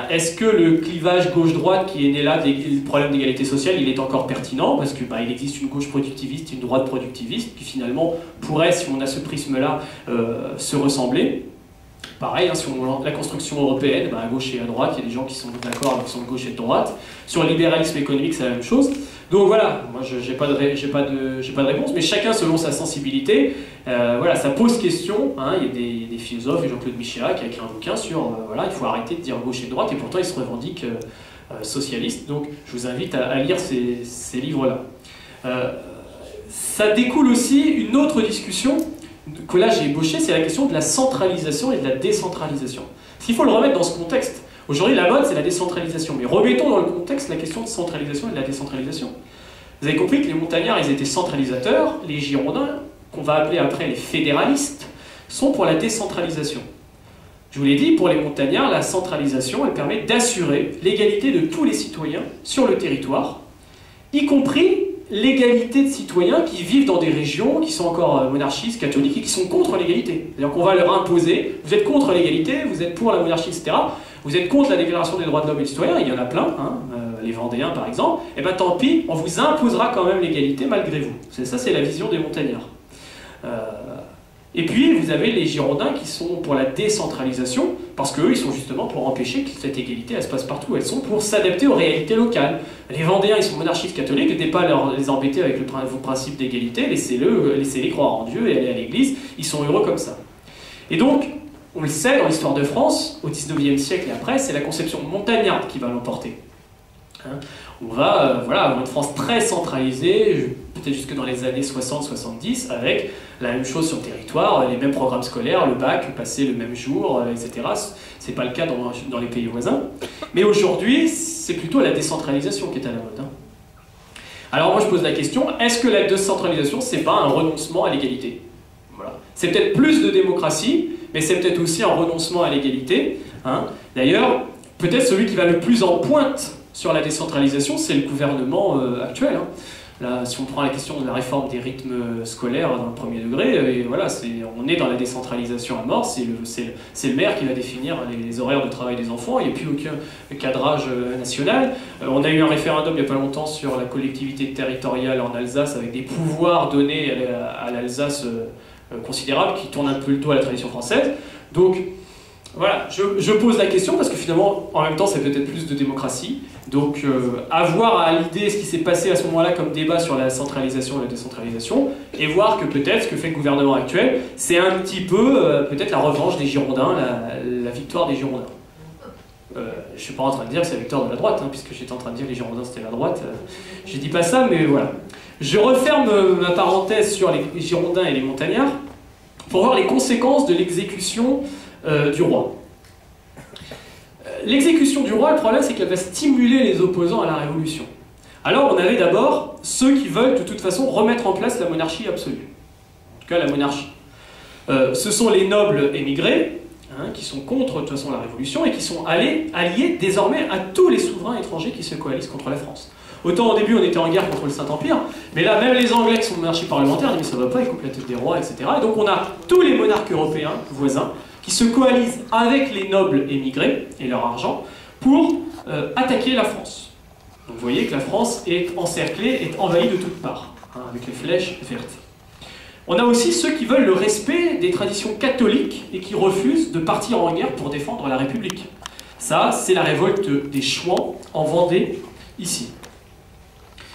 est-ce que le clivage gauche-droite qui est né là, des problèmes d'égalité sociale, il est encore pertinent? Parce que il existe une gauche productiviste, une droite productiviste, qui finalement pourrait, si on a ce prisme-là, se ressembler. Pareil, sur la construction européenne, à gauche et à droite, il y a des gens qui sont d'accord, qui sont de gauche et de droite. Sur le libéralisme économique, c'est la même chose. Donc voilà, moi je n'ai pas de réponse, mais chacun selon sa sensibilité. Voilà, ça pose question. Il y a des philosophes, Jean-Claude Michéa qui a écrit un bouquin sur il faut arrêter de dire gauche et droite, et pourtant il se revendique socialiste. Donc je vous invite à lire ces livres-là. Ça découle aussi une autre discussion que là j'ai ébauché, c'est la question de la centralisation et de la décentralisation. Parce qu'il faut le remettre dans ce contexte. Aujourd'hui, la mode, c'est la décentralisation. Mais remettons dans le contexte la question de centralisation et de la décentralisation. Vous avez compris que les montagnards, ils étaient centralisateurs, les Girondins, qu'on va appeler après les fédéralistes, sont pour la décentralisation. Je vous l'ai dit, pour les montagnards, la centralisation, elle permet d'assurer l'égalité de tous les citoyens sur le territoire, y compris l'égalité de citoyens qui vivent dans des régions qui sont encore monarchistes, catholiques, et qui sont contre l'égalité. C'est-à-dire qu'on va leur imposer, vous êtes contre l'égalité, vous êtes pour la monarchie, etc. Vous êtes contre la déclaration des droits de l'homme et du citoyen, il y en a plein, hein, les Vendéens par exemple, et bien tant pis, on vous imposera quand même l'égalité malgré vous. Ça, c'est la vision des montagnards. Et puis, vous avez les Girondins qui sont pour la décentralisation, parce qu'eux, ils sont justement pour empêcher que cette égalité, elle se passe partout. Elles sont pour s'adapter aux réalités locales. Les Vendéens, ils sont monarchistes catholiques, n'était pas les embêter avec vos principes d'égalité, laissez-les croire en Dieu et aller à l'église, ils sont heureux comme ça. Et donc, on le sait, dans l'histoire de France, au XIXe siècle et après, c'est la conception montagnarde qui va l'emporter. Hein, on va avoir une France très centralisée, peut-être jusque dans les années 60-70, avec la même chose sur le territoire, les mêmes programmes scolaires, le bac passé le même jour, etc. C'est pas le cas dans les pays voisins. Mais aujourd'hui, c'est plutôt la décentralisation qui est à la mode. Hein. Alors moi je pose la question, est-ce que la décentralisation, c'est pas un renoncement à l'égalité? Voilà. C'est peut-être plus de démocratie, mais c'est peut-être aussi un renoncement à l'égalité. Hein. D'ailleurs, peut-être celui qui va le plus en pointe sur la décentralisation, c'est le gouvernement actuel. Hein. Là, si on prend la question de la réforme des rythmes scolaires dans le premier degré, et voilà, on est dans la décentralisation à mort, c'est le maire qui va définir les horaires de travail des enfants, il n'y a plus aucun cadrage national. On a eu un référendum il n'y a pas longtemps sur la collectivité territoriale en Alsace, avec des pouvoirs donnés à l'Alsace considérables, qui tournent un peu le dos à la tradition française. Donc, voilà, je pose la question parce que finalement, en même temps, c'est peut-être plus de démocratie. Donc, avoir à l'idée ce qui s'est passé à ce moment-là comme débat sur la centralisation et la décentralisation, et voir que peut-être ce que fait le gouvernement actuel, c'est un petit peu, peut-être la revanche des Girondins, la victoire des Girondins. Je ne suis pas en train de dire que c'est la victoire de la droite, hein, puisque j'étais en train de dire que les Girondins c'était la droite. Je dis pas ça, mais voilà. Je referme ma parenthèse sur les Girondins et les montagnards pour voir les conséquences de l'exécution du roi. L'exécution du roi, le problème, c'est qu'elle va stimuler les opposants à la Révolution. Alors, on avait d'abord ceux qui veulent, de toute façon, remettre en place la monarchie absolue. En tout cas, la monarchie. Ce sont les nobles émigrés, hein, qui sont contre, de toute façon, la Révolution, et qui sont alliés, désormais, à tous les souverains étrangers qui se coalisent contre la France. Autant, au début, on était en guerre contre le Saint-Empire, mais là, même les Anglais qui sont monarchie parlementaire, disent, mais ça va pas, ils coupent la tête des rois, etc. Et donc, on a tous les monarques européens, voisins, qui se coalisent avec les nobles émigrés et leur argent pour attaquer la France. Donc vous voyez que la France est encerclée, est envahie de toutes parts, hein, avec les flèches vertes. On a aussi ceux qui veulent le respect des traditions catholiques et qui refusent de partir en guerre pour défendre la République. Ça, c'est la révolte des Chouans en Vendée, ici.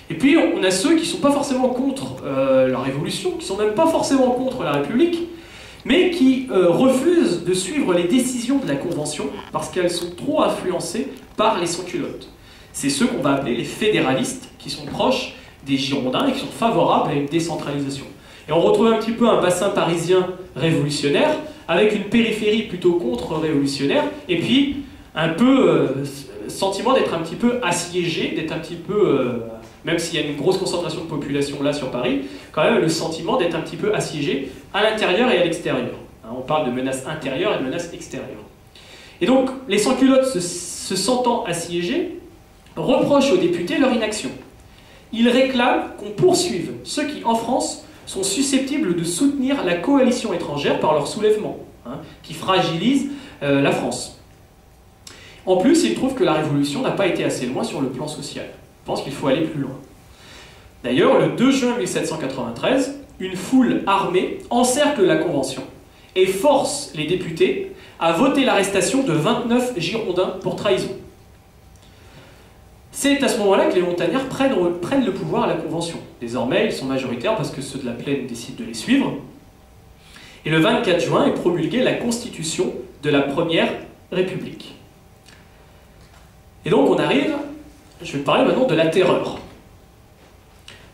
Et puis on a ceux qui ne sont pas forcément contre la Révolution, qui ne sont même pas forcément contre la République, mais qui refusent de suivre les décisions de la Convention parce qu'elles sont trop influencées par les sans-culottes. C'est ceux qu'on va appeler les fédéralistes, qui sont proches des Girondins et qui sont favorables à une décentralisation. Et on retrouve un petit peu un bassin parisien révolutionnaire, avec une périphérie plutôt contre-révolutionnaire, et puis un peu sentiment d'être un petit peu assiégé, d'être un petit peu... même s'il y a une grosse concentration de population là sur Paris, quand même le sentiment d'être un petit peu assiégé à l'intérieur et à l'extérieur. Hein, on parle de menaces intérieures et de menaces extérieures. Et donc, les sans-culottes, se sentant assiégés, reprochent aux députés leur inaction. Ils réclament qu'on poursuive ceux qui, en France, sont susceptibles de soutenir la coalition étrangère par leur soulèvement, hein, qui fragilise la France. En plus, ils trouvent que la Révolution n'a pas été assez loin sur le plan social. Je pense qu'il faut aller plus loin. D'ailleurs, le 2 juin 1793, une foule armée encercle la Convention et force les députés à voter l'arrestation de 29 Girondins pour trahison. C'est à ce moment-là que les montagnards prennent le pouvoir à la Convention. Désormais, ils sont majoritaires parce que ceux de la plaine décident de les suivre. Et le 24 juin est promulguée la Constitution de la Première République. Et donc on arrive... Je vais parler maintenant de la terreur.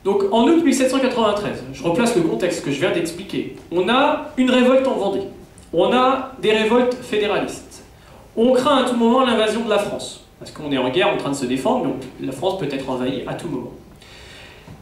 Donc en août 1793, je replace le contexte que je viens d'expliquer. On a une révolte en Vendée. On a des révoltes fédéralistes. On craint à tout moment l'invasion de la France. Parce qu'on est en guerre en train de se défendre, donc la France peut être envahie à tout moment.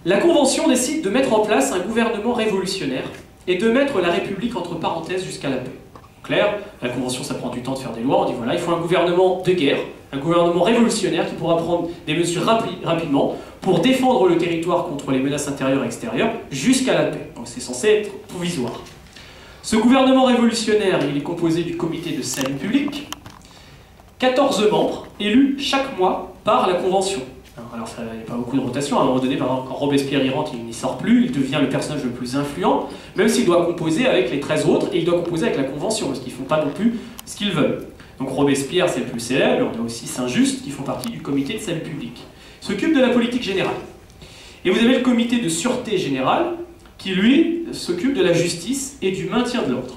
la Convention décide de mettre en place un gouvernement révolutionnaire et de mettre la République entre parenthèses jusqu'à la paix. En clair, la Convention, ça prend du temps de faire des lois, on dit voilà, il faut un gouvernement de guerre, un gouvernement révolutionnaire qui pourra prendre des mesures rapidement pour défendre le territoire contre les menaces intérieures et extérieures jusqu'à la paix. Donc c'est censé être provisoire. Ce gouvernement révolutionnaire, il est composé du comité de salut public, 14 membres élus chaque mois par la Convention. Alors il n'y a pas beaucoup de rotation, à un moment donné, par exemple, quand Robespierre y rentre, il n'y sort plus, il devient le personnage le plus influent, même s'il doit composer avec les 13 autres, et il doit composer avec la Convention, parce qu'ils ne font pas non plus ce qu'ils veulent. Donc Robespierre, c'est le plus célèbre, on a aussi Saint-Just, qui font partie du comité de salut public. Il s'occupe de la politique générale. Et vous avez le comité de sûreté générale, qui lui, s'occupe de la justice et du maintien de l'ordre.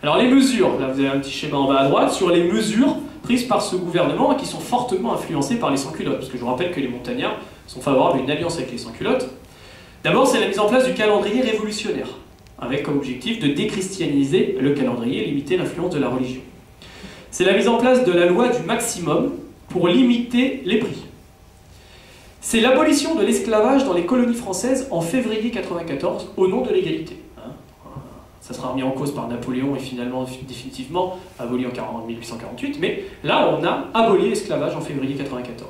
Alors les mesures, là vous avez un petit schéma en bas à droite, sur les mesures prises par ce gouvernement et qui sont fortement influencées par les sans-culottes, parce que je vous rappelle que les montagnards sont favorables à une alliance avec les sans-culottes. D'abord, c'est la mise en place du calendrier révolutionnaire, avec comme objectif de déchristianiser le calendrier et limiter l'influence de la religion. C'est la mise en place de la loi du maximum pour limiter les prix. C'est l'abolition de l'esclavage dans les colonies françaises en février 1994 au nom de l'égalité. Ça sera remis en cause par Napoléon et finalement, définitivement, aboli en 1848. Mais là, on a aboli l'esclavage en février 1994.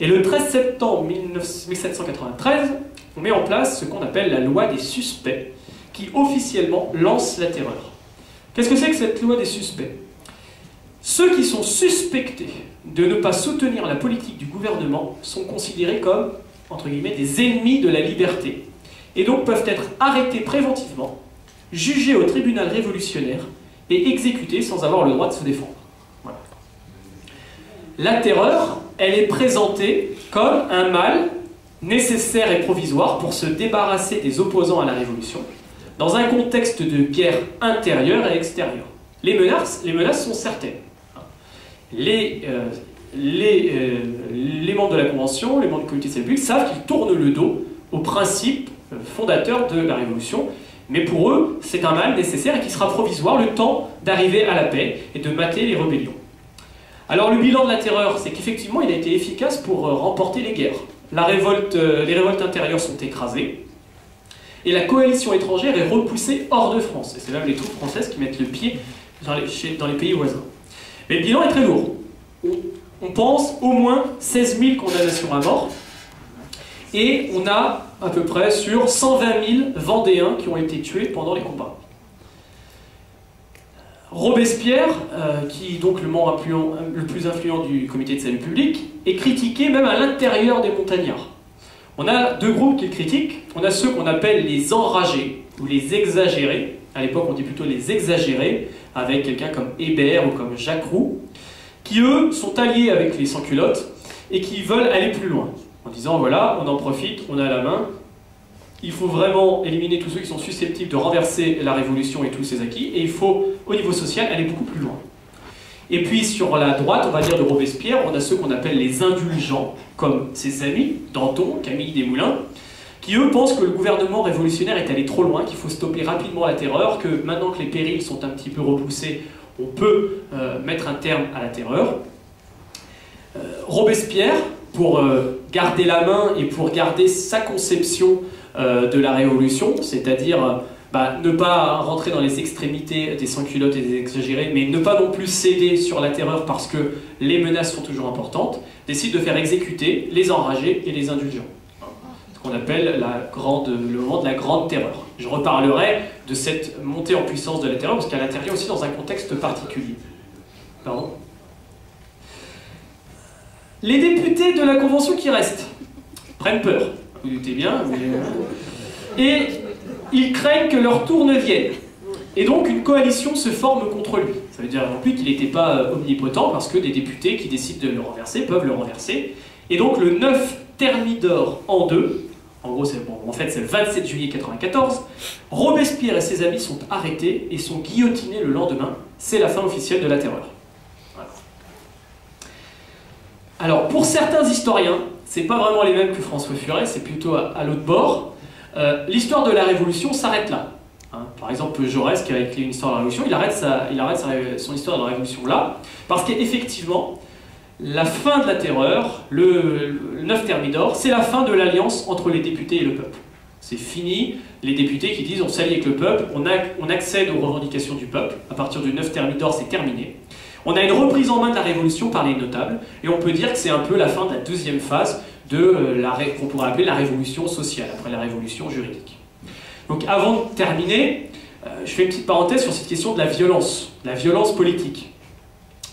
Et le 13 septembre 1793, on met en place ce qu'on appelle la loi des suspects, qui officiellement lance la terreur. Qu'est-ce que c'est que cette loi des suspects? Ceux qui sont suspectés de ne pas soutenir la politique du gouvernement sont considérés comme, entre guillemets, des ennemis de la liberté, et donc peuvent être arrêtés préventivement, jugés au tribunal révolutionnaire et exécutés sans avoir le droit de se défendre. Voilà. La terreur, elle est présentée comme un mal nécessaire et provisoire pour se débarrasser des opposants à la Révolution, dans un contexte de guerre intérieure et extérieure. Les menaces sont certaines. Les membres de la Convention, les membres du comité de salut public savent qu'ils tournent le dos aux principes fondateurs de la Révolution, mais pour eux, c'est un mal nécessaire et qui sera provisoire le temps d'arriver à la paix et de mater les rébellions. Alors le bilan de la terreur, c'est qu'effectivement, il a été efficace pour remporter les guerres. Les révoltes intérieures sont écrasées, et la coalition étrangère est repoussée hors de France. Et c'est même les troupes françaises qui mettent le pied dans les pays voisins. Mais le bilan est très lourd. On pense au moins 16 000 condamnations à mort, et on a à peu près sur 120 000 Vendéens qui ont été tués pendant les combats. Robespierre, qui est donc le membre le plus influent du comité de salut public, est critiqué même à l'intérieur des montagnards. On a deux groupes qui le critiquent. On a ceux qu'on appelle les enragés, ou les exagérés. À l'époque, on dit plutôt les exagérés, avec quelqu'un comme Hébert ou comme Jacques Roux, qui eux sont alliés avec les sans-culottes et qui veulent aller plus loin, en disant voilà, on en profite, on a la main, il faut vraiment éliminer tous ceux qui sont susceptibles de renverser la Révolution et tous ses acquis, et il faut, au niveau social, aller beaucoup plus loin. Et puis sur la droite, on va dire de Robespierre, on a ceux qu'on appelle les indulgents, comme ses amis, Danton, Camille Desmoulins, qui eux pensent que le gouvernement révolutionnaire est allé trop loin, qu'il faut stopper rapidement la terreur, que maintenant que les périls sont un petit peu repoussés, on peut mettre un terme à la terreur. Robespierre, pour garder la main et pour garder sa conception de la Révolution, c'est-à-dire ne pas rentrer dans les extrémités des sans-culottes et des exagérés, mais ne pas non plus céder sur la terreur parce que les menaces sont toujours importantes, décide de faire exécuter les enragés et les indulgents. Ce qu'on appelle le moment de la grande terreur. Je reparlerai de cette montée en puissance de la terreur, parce qu'elle intervient aussi dans un contexte particulier. Pardon ? Les députés de la Convention qui restent prennent peur, vous doutez bien, et ils craignent que leur tour ne vienne. Et donc une coalition se forme contre lui. Ça veut dire non plus qu'il n'était pas omnipotent, parce que des députés qui décident de le renverser peuvent le renverser. Et donc le 9 Thermidor en 2, en gros en fait c'est le 27 juillet 1994, Robespierre et ses amis sont arrêtés et sont guillotinés le lendemain. C'est la fin officielle de la terreur. Voilà. Alors pour certains historiens, c'est pas vraiment les mêmes que François Furet, c'est plutôt à l'autre bord. L'histoire de la Révolution s'arrête là. Par exemple, Jaurès, qui a écrit une histoire de la Révolution, il arrête son histoire de la Révolution là, parce qu'effectivement, la fin de la terreur, le 9 Thermidor, c'est la fin de l'alliance entre les députés et le peuple. C'est fini, les députés qui disent on s'allie avec le peuple, on accède aux revendications du peuple, à partir du 9 Thermidor c'est terminé. On a une reprise en main de la révolution par les notables, et on peut dire que c'est un peu la fin de la deuxième phase de qu'on pourrait appeler la révolution sociale, après la révolution juridique. Donc avant de terminer, je fais une petite parenthèse sur cette question de la violence politique.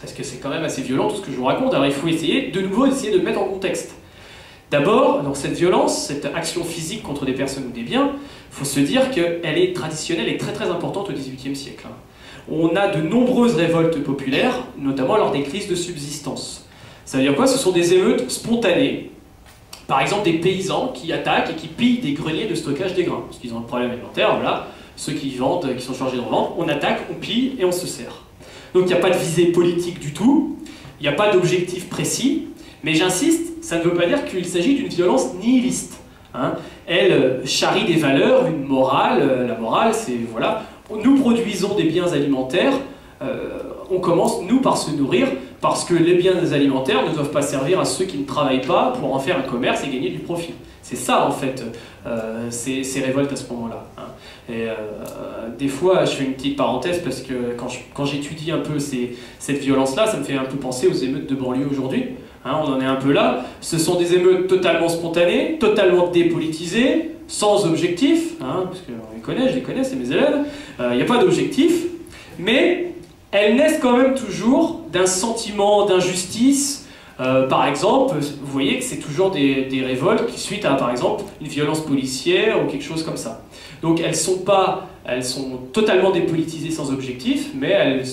Parce que c'est quand même assez violent tout ce que je vous raconte, alors il faut essayer de le mettre en contexte. D'abord, dans cette violence, cette action physique contre des personnes ou des biens, il faut se dire qu'elle est traditionnelle et très importante au XVIIIe siècle. On a de nombreuses révoltes populaires, notamment lors des crises de subsistance. Ça veut dire quoi? Ce sont des émeutes spontanées. Par exemple, des paysans qui attaquent et qui pillent des greniers de stockage des grains. Parce qu'ils ont un problème alimentaire, voilà. Ceux qui vendent, qui sont chargés de revendre, on attaque, on pille et on se sert. Donc il n'y a pas de visée politique du tout, il n'y a pas d'objectif précis, mais j'insiste, ça ne veut pas dire qu'il s'agit d'une violence nihiliste. Elle charrie des valeurs, une morale, la morale c'est, voilà, nous produisons des biens alimentaires, on commence, nous, par se nourrir, parce que les biens alimentaires ne doivent pas servir à ceux qui ne travaillent pas pour en faire un commerce et gagner du profit. C'est ça, en fait, ces révoltes à ce moment-là. Des fois, je fais une petite parenthèse, parce que quand j'étudie un peu cette violence-là, ça me fait un peu penser aux émeutes de banlieue aujourd'hui. On en est un peu là. Ce sont des émeutes totalement spontanées, totalement dépolitisées, sans objectif, parce que je les connais, c'est mes élèves. Il n'y a pas d'objectif, mais elles naissent quand même toujours d'un sentiment d'injustice. Par exemple, vous voyez que c'est toujours des révoltes qui suite à, par exemple, une violence policière ou quelque chose comme ça. Donc elles sont totalement dépolitisées sans objectif, mais elles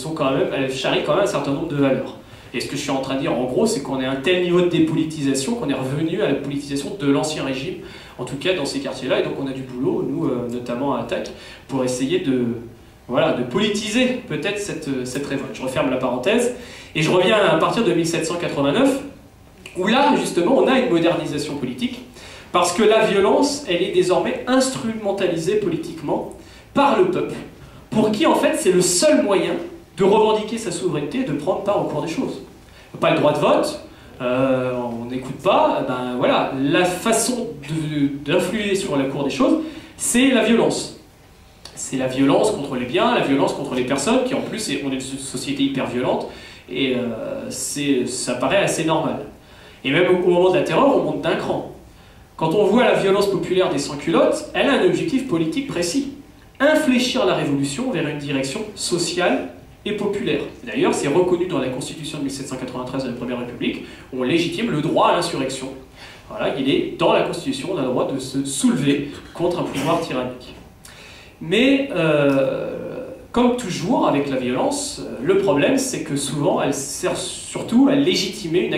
charrient quand même un certain nombre de valeurs. Et ce que je suis en train de dire, en gros, c'est qu'on est à un tel niveau de dépolitisation qu'on est revenu à la politisation de l'ancien régime, en tout cas dans ces quartiers-là, et donc on a du boulot, nous, notamment à Attac, pour essayer de politiser peut-être cette révolte. Je referme la parenthèse, et je reviens à partir de 1789, où là, justement, on a une modernisation politique, parce que la violence, elle est désormais instrumentalisée politiquement par le peuple, pour qui, en fait, c'est le seul moyen de revendiquer sa souveraineté et de prendre part au cours des choses. Pas le droit de vote, on n'écoute pas, voilà, la façon d'influer sur la cours des choses, c'est la violence. C'est la violence contre les biens, la violence contre les personnes, qui en plus, on est une société hyper violente, et ça paraît assez normal. Et même au moment de la terreur, on monte d'un cran. Quand on voit la violence populaire des sans-culottes, elle a un objectif politique précis. Infléchir la révolution vers une direction sociale et populaire. D'ailleurs, c'est reconnu dans la Constitution de 1793 de la Première République, où on légitime le droit à l'insurrection. Voilà, il est dans la Constitution, on a le droit de se soulever contre un pouvoir tyrannique. Mais, comme toujours avec la violence, le problème c'est que souvent elle sert surtout à légitimer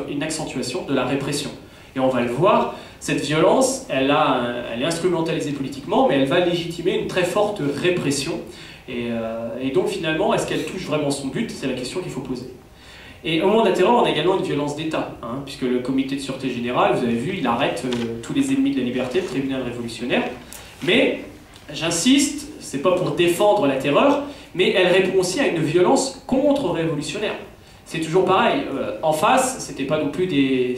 une accentuation de la répression. Et on va le voir, cette violence, elle est instrumentalisée politiquement, mais elle va légitimer une très forte répression. Et donc finalement, est-ce qu'elle touche vraiment son but? C'est la question qu'il faut poser. Et au moment de la terreur, on a également une violence d'État, puisque le comité de sûreté générale, vous avez vu, il arrête tous les ennemis de la liberté, le tribunal révolutionnaire. Mais, j'insiste, c'est pas pour défendre la terreur, mais elle répond aussi à une violence contre-révolutionnaire. C'est toujours pareil, en face, c'était pas non plus des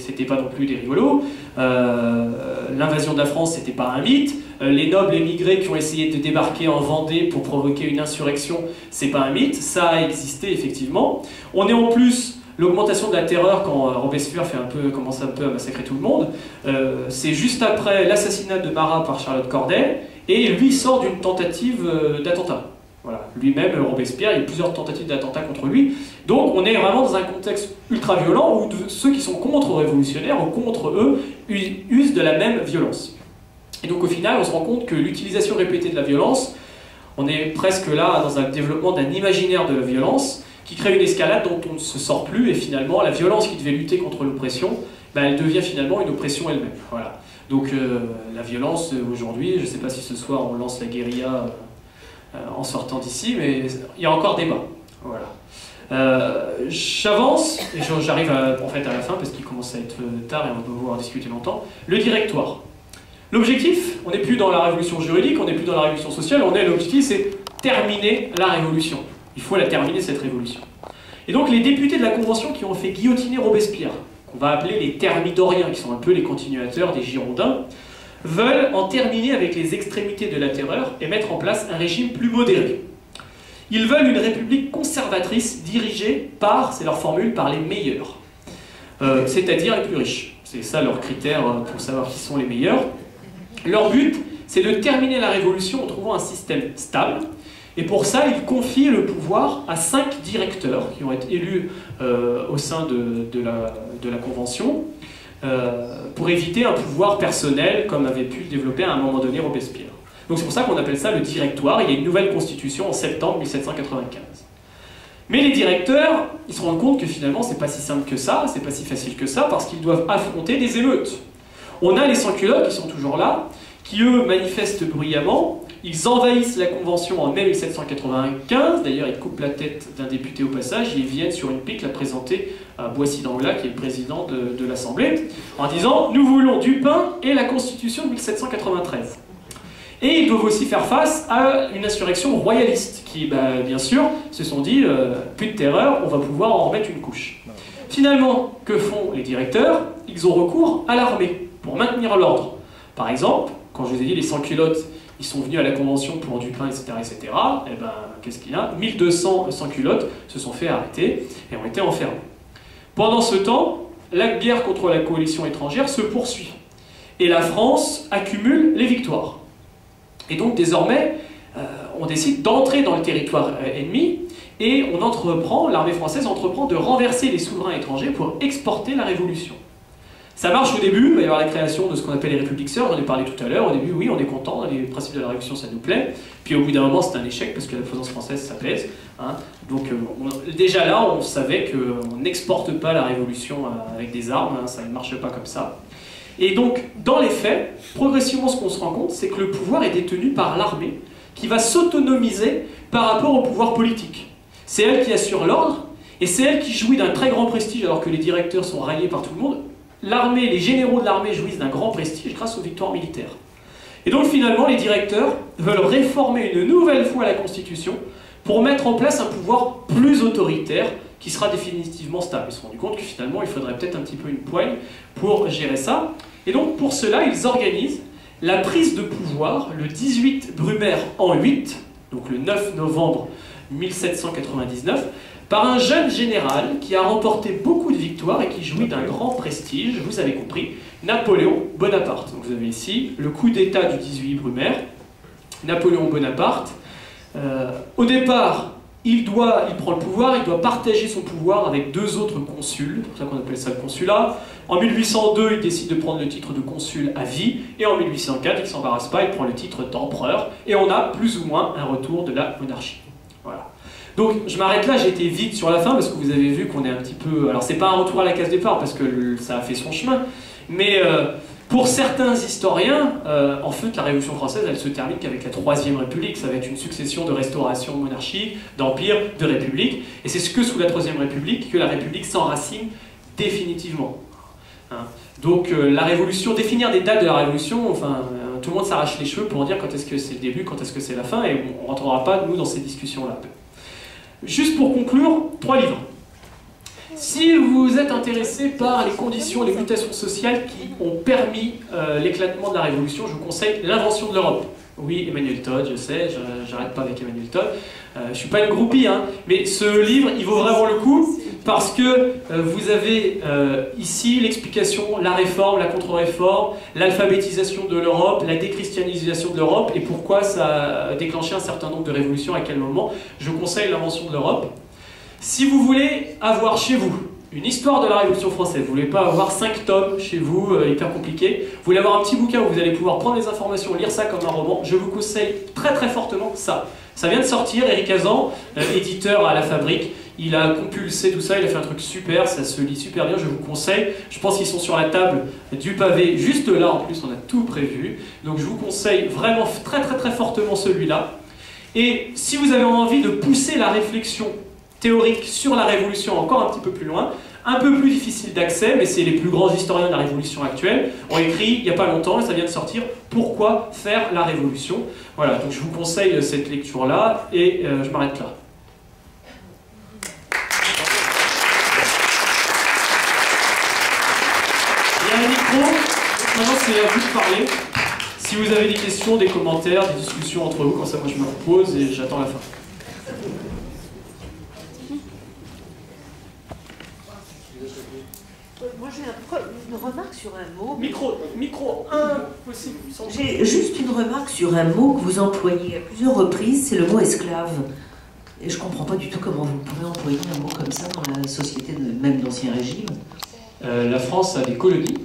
rigolos, l'invasion de la France, c'était pas un mythe, les nobles émigrés qui ont essayé de débarquer en Vendée pour provoquer une insurrection, c'est pas un mythe, ça a existé effectivement. On est en plus l'augmentation de la terreur quand Robespierre commence un peu à massacrer tout le monde, c'est juste après l'assassinat de Marat par Charlotte Corday, et lui sort d'une tentative d'attentat. Voilà. Lui-même, Robespierre, il y a eu plusieurs tentatives d'attentat contre lui. Donc on est vraiment dans un contexte ultra-violent où ceux qui sont contre-révolutionnaires ou contre eux usent de la même violence. Et donc au final, on se rend compte que l'utilisation répétée de la violence, on est presque là dans un développement d'un imaginaire de la violence qui crée une escalade dont on ne se sort plus, et finalement la violence qui devait lutter contre l'oppression, elle devient finalement une oppression elle-même. Voilà. Donc la violence aujourd'hui, je ne sais pas si ce soir on lance la guérilla en sortant d'ici, mais il y a encore débat. Voilà. J'avance, et j'arrive en fait à la fin parce qu'il commence à être tard et on va pouvoir discuter longtemps. Le directoire. L'objectif, on n'est plus dans la révolution juridique, on n'est plus dans la révolution sociale, l'objectif c'est terminer la révolution. Il faut la terminer cette révolution. Et donc les députés de la Convention qui ont fait guillotiner Robespierre, qu'on va appeler les thermidoriens, qui sont un peu les continuateurs des Girondins, veulent en terminer avec les extrémités de la terreur et mettre en place un régime plus modéré. Ils veulent une république conservatrice dirigée par, c'est leur formule, par les meilleurs, c'est-à-dire les plus riches. C'est ça leur critère pour savoir qui sont les meilleurs. Leur but, c'est de terminer la révolution en trouvant un système stable. Et pour ça, ils confient le pouvoir à 5 directeurs qui ont été élus au sein de la Convention pour éviter un pouvoir personnel comme avait pu le développer à un moment donné Robespierre. Donc c'est pour ça qu'on appelle ça le directoire. Il y a une nouvelle constitution en septembre 1795. Mais les directeurs, ils se rendent compte que finalement c'est pas si simple que ça, c'est pas si facile que ça, parce qu'ils doivent affronter des émeutes. On a les sans-culottes qui sont toujours là, qui eux manifestent bruyamment. Ils envahissent la Convention en mai 1795, d'ailleurs ils coupent la tête d'un député au passage, et ils viennent sur une pique la présenter à Boissy d'Anglas, qui est le président de l'Assemblée, en disant « Nous voulons du pain et la Constitution de 1793 ». Et ils doivent aussi faire face à une insurrection royaliste, qui, bien sûr, se sont dit plus de terreur, on va pouvoir en remettre une couche. Finalement, que font les directeurs? Ils ont recours à l'armée, pour maintenir l'ordre. Par exemple, quand je vous ai dit les sans-culottes, ils sont venus à la Convention pour du pain, etc., etc., et qu'est-ce qu'il y a? 1200 sans-culottes se sont fait arrêter et ont été enfermés. Pendant ce temps, la guerre contre la coalition étrangère se poursuit. Et la France accumule les victoires. Et donc désormais, on décide d'entrer dans le territoire ennemi et l'armée française entreprend de renverser les souverains étrangers pour exporter la révolution. Ça marche au début, il va y avoir la création de ce qu'on appelle les républiques sœurs, j'en ai parlé tout à l'heure. Au début, oui, on est content, les principes de la révolution, ça nous plaît. Puis au bout d'un moment, c'est un échec parce que la présence française, ça pèse. Hein. Donc déjà là, on savait qu'on n'exporte pas la révolution avec des armes, hein, ça ne marche pas comme ça. Et donc, dans les faits, progressivement, ce qu'on se rend compte, c'est que le pouvoir est détenu par l'armée, qui va s'autonomiser par rapport au pouvoir politique. C'est elle qui assure l'ordre, et c'est elle qui jouit d'un très grand prestige, alors que les directeurs sont raillés par tout le monde. L'armée, les généraux de l'armée jouissent d'un grand prestige grâce aux victoires militaires. Et donc, finalement, les directeurs veulent réformer une nouvelle fois la Constitution pour mettre en place un pouvoir plus autoritaire, qui sera définitivement stable. Ils se sont rendus compte que finalement, il faudrait peut-être un petit peu une poigne pour gérer ça. Et donc, pour cela, ils organisent la prise de pouvoir le 18 Brumaire en 8, donc le 9 novembre 1799, par un jeune général qui a remporté beaucoup de victoires et qui jouit d'un grand prestige, vous avez compris, Napoléon Bonaparte. Donc vous avez ici le coup d'État du 18 Brumaire, Napoléon Bonaparte. Au départ, il prend le pouvoir, il doit partager son pouvoir avec 2 autres consuls, c'est pour ça qu'on appelle ça le consulat. En 1802, il décide de prendre le titre de consul à vie, et en 1804, il ne s'embarrasse pas, il prend le titre d'empereur, et on a plus ou moins un retour de la monarchie. Voilà. Donc je m'arrête là, j'ai été vite sur la fin, parce que vous avez vu qu'on est un petit peu... Alors c'est pas un retour à la case départ, parce que ça a fait son chemin, mais pour certains historiens, en fait, la Révolution française, elle se termine qu'avec la Troisième République. Ça va être une succession de restauration, de monarchie, d'empire, de république. Et c'est ce que sous la Troisième République que la République s'enracine définitivement. Hein. Donc la Révolution, définir des dates de la Révolution, enfin, tout le monde s'arrache les cheveux pour dire quand est-ce que c'est le début, quand est-ce que c'est la fin, et on ne rentrera pas, nous, dans ces discussions-là. Juste pour conclure, 3 livres. Si vous êtes intéressé par les conditions, les mutations sociales qui ont permis l'éclatement de la Révolution, je vous conseille L'invention de l'Europe. Oui, Emmanuel Todd, je sais, j'arrête pas avec Emmanuel Todd. Je suis pas une groupie, hein, mais ce livre, il vaut vraiment le coup parce que vous avez ici l'explication, la réforme, la contre-réforme, l'alphabétisation de l'Europe, la déchristianisation de l'Europe et pourquoi ça a déclenché un certain nombre de révolutions, à quel moment. Je vous conseille L'invention de l'Europe. Si vous voulez avoir chez vous une histoire de la Révolution française, vous ne voulez pas avoir 5 tomes chez vous, hyper compliqués, vous voulez avoir un petit bouquin où vous allez pouvoir prendre les informations, lire ça comme un roman, je vous conseille très très fortement ça. Ça vient de sortir, Eric Hazan, éditeur à La Fabrique, il a compulsé tout ça, il a fait un truc super, ça se lit super bien, je vous conseille. Je pense qu'ils sont sur la table du pavé, juste là en plus, on a tout prévu. Donc je vous conseille vraiment très très très fortement celui-là. Et si vous avez envie de pousser la réflexion théorique sur la Révolution encore un petit peu plus loin, un peu plus difficile d'accès, mais c'est les plus grands historiens de la Révolution actuelle, ont écrit il n'y a pas longtemps, et ça vient de sortir, Pourquoi faire la Révolution. Voilà, donc je vous conseille cette lecture-là, et je m'arrête là. a le micro, maintenant c'est à vous de parler. Si vous avez des questions, des commentaires, des discussions entre vous, comme ça moi je me repose et j'attends la fin. Moi j'ai une remarque sur un mot. Micro impossible. J'ai juste une remarque sur un mot que vous employez à plusieurs reprises, c'est le mot esclave. Et je ne comprends pas du tout comment vous pouvez employer un mot comme ça dans la société, même d'Ancien Régime. La France a des colonies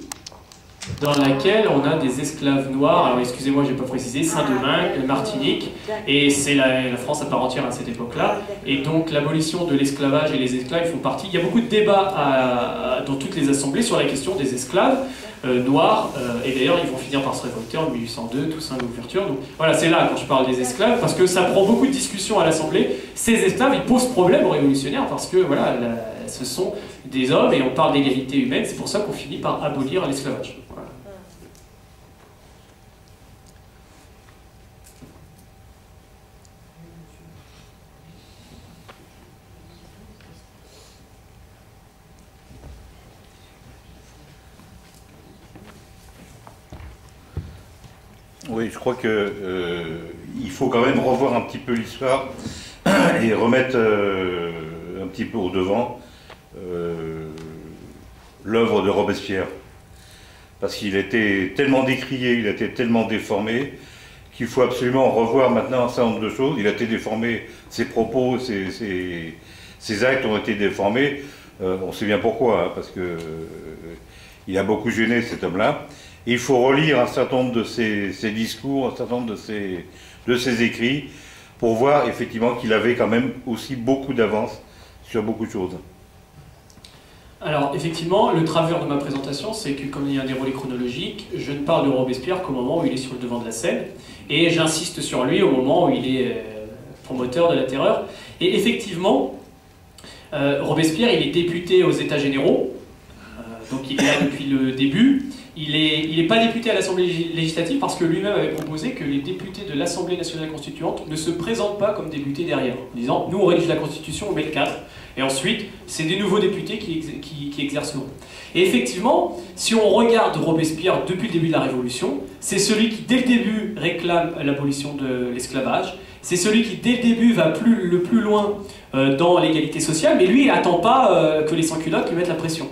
dans laquelle on a des esclaves noirs, alors excusez-moi, je n'ai pas précisé, Saint-Domingue, Martinique, et c'est la France à part entière à cette époque-là, et donc l'abolition de l'esclavage et les esclaves font partie. Il y a beaucoup de débats dans toutes les assemblées sur la question des esclaves noirs, et d'ailleurs ils vont finir par se révolter en 1802, Toussaint l'ouverture. Donc voilà, c'est là quand je parle des esclaves, parce que ça prend beaucoup de discussions à l'Assemblée. Ces esclaves, ils posent problème aux révolutionnaires, parce que voilà, ce sont des hommes, et on parle d'égalité humaine, c'est pour ça qu'on finit par abolir l'esclavage. Voilà. Oui, je crois que il faut quand même revoir un petit peu l'histoire et remettre un petit peu au devant l'œuvre de Robespierre. Parce qu'il était tellement décrié, il a été tellement déformé, qu'il faut absolument revoir maintenant un certain nombre de choses. Il a été déformé, ses propos, ses actes ont été déformés. On sait bien pourquoi, hein, parce que il a beaucoup gêné cet homme-là. Et il faut relire un certain nombre de ses discours, un certain nombre de ses écrits, pour voir effectivement qu'il avait quand même aussi beaucoup d'avance sur beaucoup de choses. Alors effectivement, le travers de ma présentation, c'est que comme il y a un déroulé chronologique, je ne parle de Robespierre qu'au moment où il est sur le devant de la scène, et j'insiste sur lui au moment où il est promoteur de la terreur. Et effectivement, Robespierre, il est député aux États généraux, donc il est là depuis le début. Il n'est pas député à l'Assemblée législative parce que lui-même avait proposé que les députés de l'Assemblée nationale constituante ne se présentent pas comme députés derrière, en disant « nous on rédige la Constitution, on met le cadre, et ensuite c'est des nouveaux députés qui exerceront ». Et effectivement, si on regarde Robespierre depuis le début de la Révolution, c'est celui qui dès le début réclame l'abolition de l'esclavage, c'est celui qui dès le début va le plus loin dans l'égalité sociale, mais lui il n'attend pas que les sans-culottes lui mettent la pression.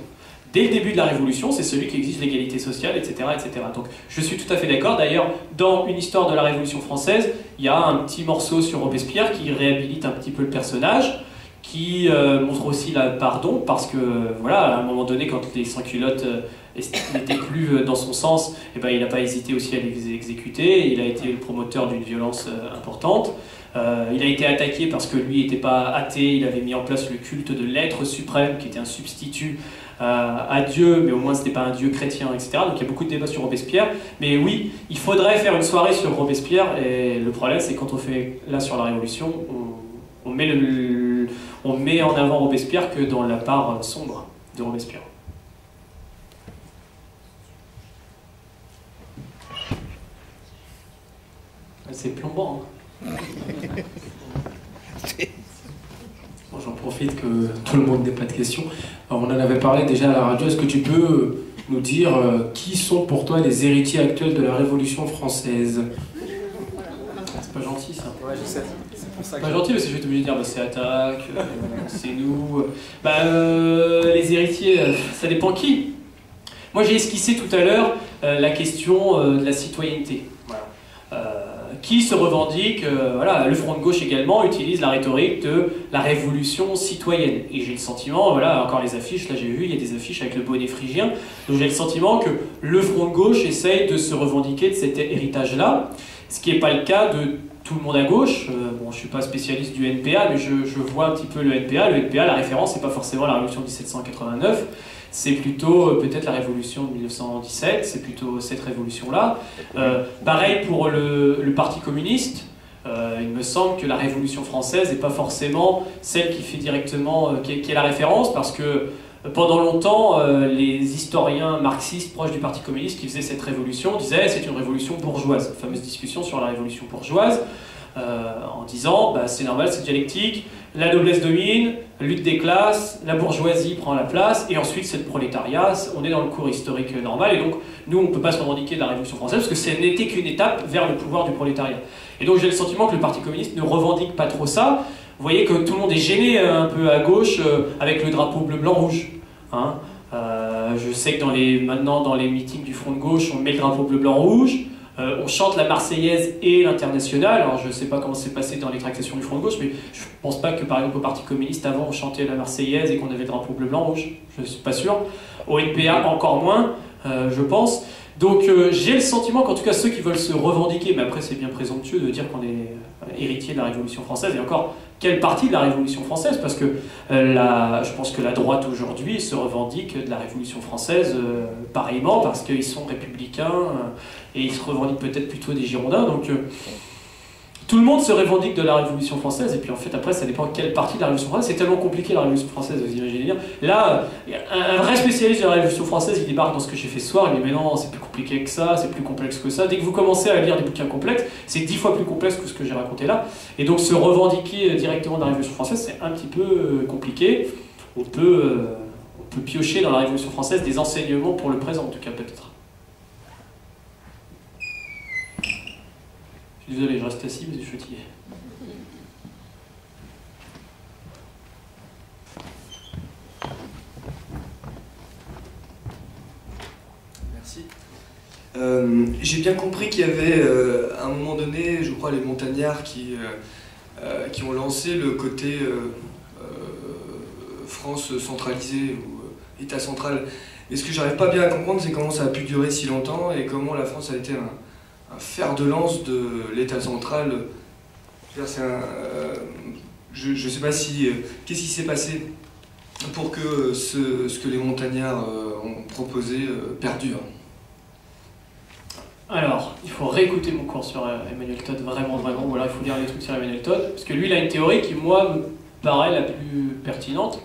Dès le début de la Révolution, c'est celui qui exige l'égalité sociale, etc., etc. Donc je suis tout à fait d'accord. D'ailleurs, dans Une histoire de la Révolution française, il y a un petit morceau sur Robespierre qui réhabilite un petit peu le personnage, qui montre aussi la pardon, parce que, voilà, à un moment donné, quand les sans-culottes n'étaient plus dans son sens, eh ben, il n'a pas hésité aussi à les exécuter. Il a été le promoteur d'une violence importante. Il a été attaqué parce que lui n'était pas athée, il avait mis en place le culte de l'être suprême, qui était un substitut à Dieu, mais au moins c'était pas un Dieu chrétien, etc. Donc il y a beaucoup de débats sur Robespierre. Mais oui, il faudrait faire une soirée sur Robespierre, et le problème c'est quand on fait là sur la Révolution, on met en avant Robespierre que dans la part sombre de Robespierre. C'est plombant, hein. Bon, j'en profite que tout le monde n'ait pas de questions. Alors, on en avait parlé déjà à la radio. Est-ce que tu peux nous dire qui sont pour toi les héritiers actuels de la Révolution française? C'est pas gentil ça. Ouais, je sais. C'est pour ça C'est que pas gentil parce que je vais t'obliger de dire bah, c'est Attaque, c'est nous. Les héritiers, ça dépend qui. Moi j'ai esquissé tout à l'heure la question de la citoyenneté. Voilà. Qui se revendique, voilà, le Front de gauche également utilise la rhétorique de la révolution citoyenne. Et j'ai le sentiment, voilà, encore les affiches, là j'ai vu, il y a des affiches avec le bonnet phrygien, donc j'ai le sentiment que le Front de gauche essaye de se revendiquer de cet héritage-là, ce qui n'est pas le cas de tout le monde à gauche. Bon, je ne suis pas spécialiste du NPA, mais je vois un petit peu le NPA. Le NPA, la référence, c'est pas forcément la révolution de 1789, c'est plutôt peut-être la révolution de 1917, c'est plutôt cette révolution-là. Pareil pour le Parti communiste, il me semble que la Révolution française n'est pas forcément celle qui fait directement, qui est la référence, parce que pendant longtemps, les historiens marxistes proches du Parti communiste qui faisaient cette révolution disaient c'est une révolution bourgeoise, la fameuse discussion sur la révolution bourgeoise, en disant bah, c'est normal, c'est dialectique, la noblesse domine, lutte des classes, la bourgeoisie prend la place, et ensuite c'est le prolétariat, on est dans le cours historique normal, et donc nous on ne peut pas se revendiquer de la Révolution française, parce que ce n'était qu'une étape vers le pouvoir du prolétariat. Et donc j'ai le sentiment que le Parti communiste ne revendique pas trop ça. Vous voyez que tout le monde est gêné un peu à gauche avec le drapeau bleu-blanc-rouge. Hein. Je sais que maintenant dans les meetings du Front de gauche, on met le drapeau bleu-blanc-rouge. On chante la Marseillaise et l'Internationale. Alors je ne sais pas comment c'est passé dans les tractations du Front de gauche, mais je ne pense pas que par exemple au Parti communiste avant on chantait la Marseillaise et qu'on avait le drapeau bleu-blanc-rouge. Je ne suis pas sûr. Au NPA encore moins, je pense. Donc j'ai le sentiment qu'en tout cas ceux qui veulent se revendiquer, mais après c'est bien présomptueux de dire qu'on est héritier de la Révolution française, et encore quelle partie de la Révolution française, parce que je pense que la droite aujourd'hui se revendique de la Révolution française pareillement, parce qu'ils sont républicains et ils se revendiquent peut-être plutôt des Girondins, donc tout le monde se revendique de la Révolution française, et puis en fait après ça dépend quelle partie de la Révolution française. C'est tellement compliqué la Révolution française, vous imaginez bien. Là, un vrai spécialiste de la Révolution française, il débarque dans ce que j'ai fait ce soir, il dit mais non, c'est plus compliqué que ça, c'est plus complexe que ça. Dès que vous commencez à lire des bouquins complexes, c'est 10 fois plus complexe que ce que j'ai raconté là. Et donc se revendiquer directement de la Révolution française, c'est un petit peu compliqué. On peut piocher dans la Révolution française des enseignements pour le présent, en tout cas peut-être. Je suis désolé, je reste assis, mais je suis fatigué. Merci. J'ai bien compris qu'il y avait, à un moment donné, je crois, les montagnards qui ont lancé le côté France centralisée ou État central. Mais ce que j'arrive pas bien à comprendre, c'est comment ça a pu durer si longtemps et comment la France a été un fer de lance de l'État central. Je ne sais pas si... Qu'est-ce qui s'est passé pour que ce que les montagnards ont proposé perdure? Alors, il faut réécouter mon cours sur Emmanuel Todd, vraiment, ou alors il faut lire les trucs sur Emmanuel Todd, parce que lui, il a une théorie qui, moi, me paraît la plus pertinente.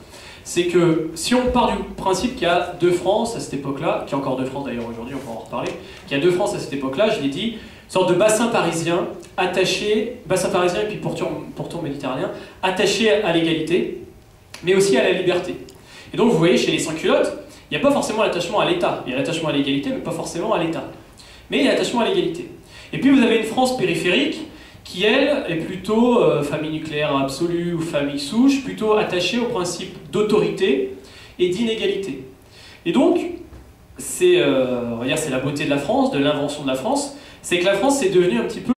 C'est que si on part du principe qu'il y a deux France à cette époque-là, qu'il y a encore deux France d'ailleurs aujourd'hui, on va en reparler, qu'il y a deux France à cette époque-là, je l'ai dit, une sorte de bassin parisien attaché, bassin parisien et puis pourtour méditerranéen, attaché à l'égalité, mais aussi à la liberté. Et donc vous voyez, chez les sans-culottes, il n'y a pas forcément l'attachement à l'État, il y a l'attachement à l'égalité, mais pas forcément à l'État. Mais il y a l'attachement à l'égalité. Et puis vous avez une France périphérique, qui, elle, est plutôt famille nucléaire absolue ou famille souche, plutôt attachée au principe d'autorité et d'inégalité. Et donc, c'est la beauté de la France, de l'invention de la France, c'est que la France est devenue un petit peu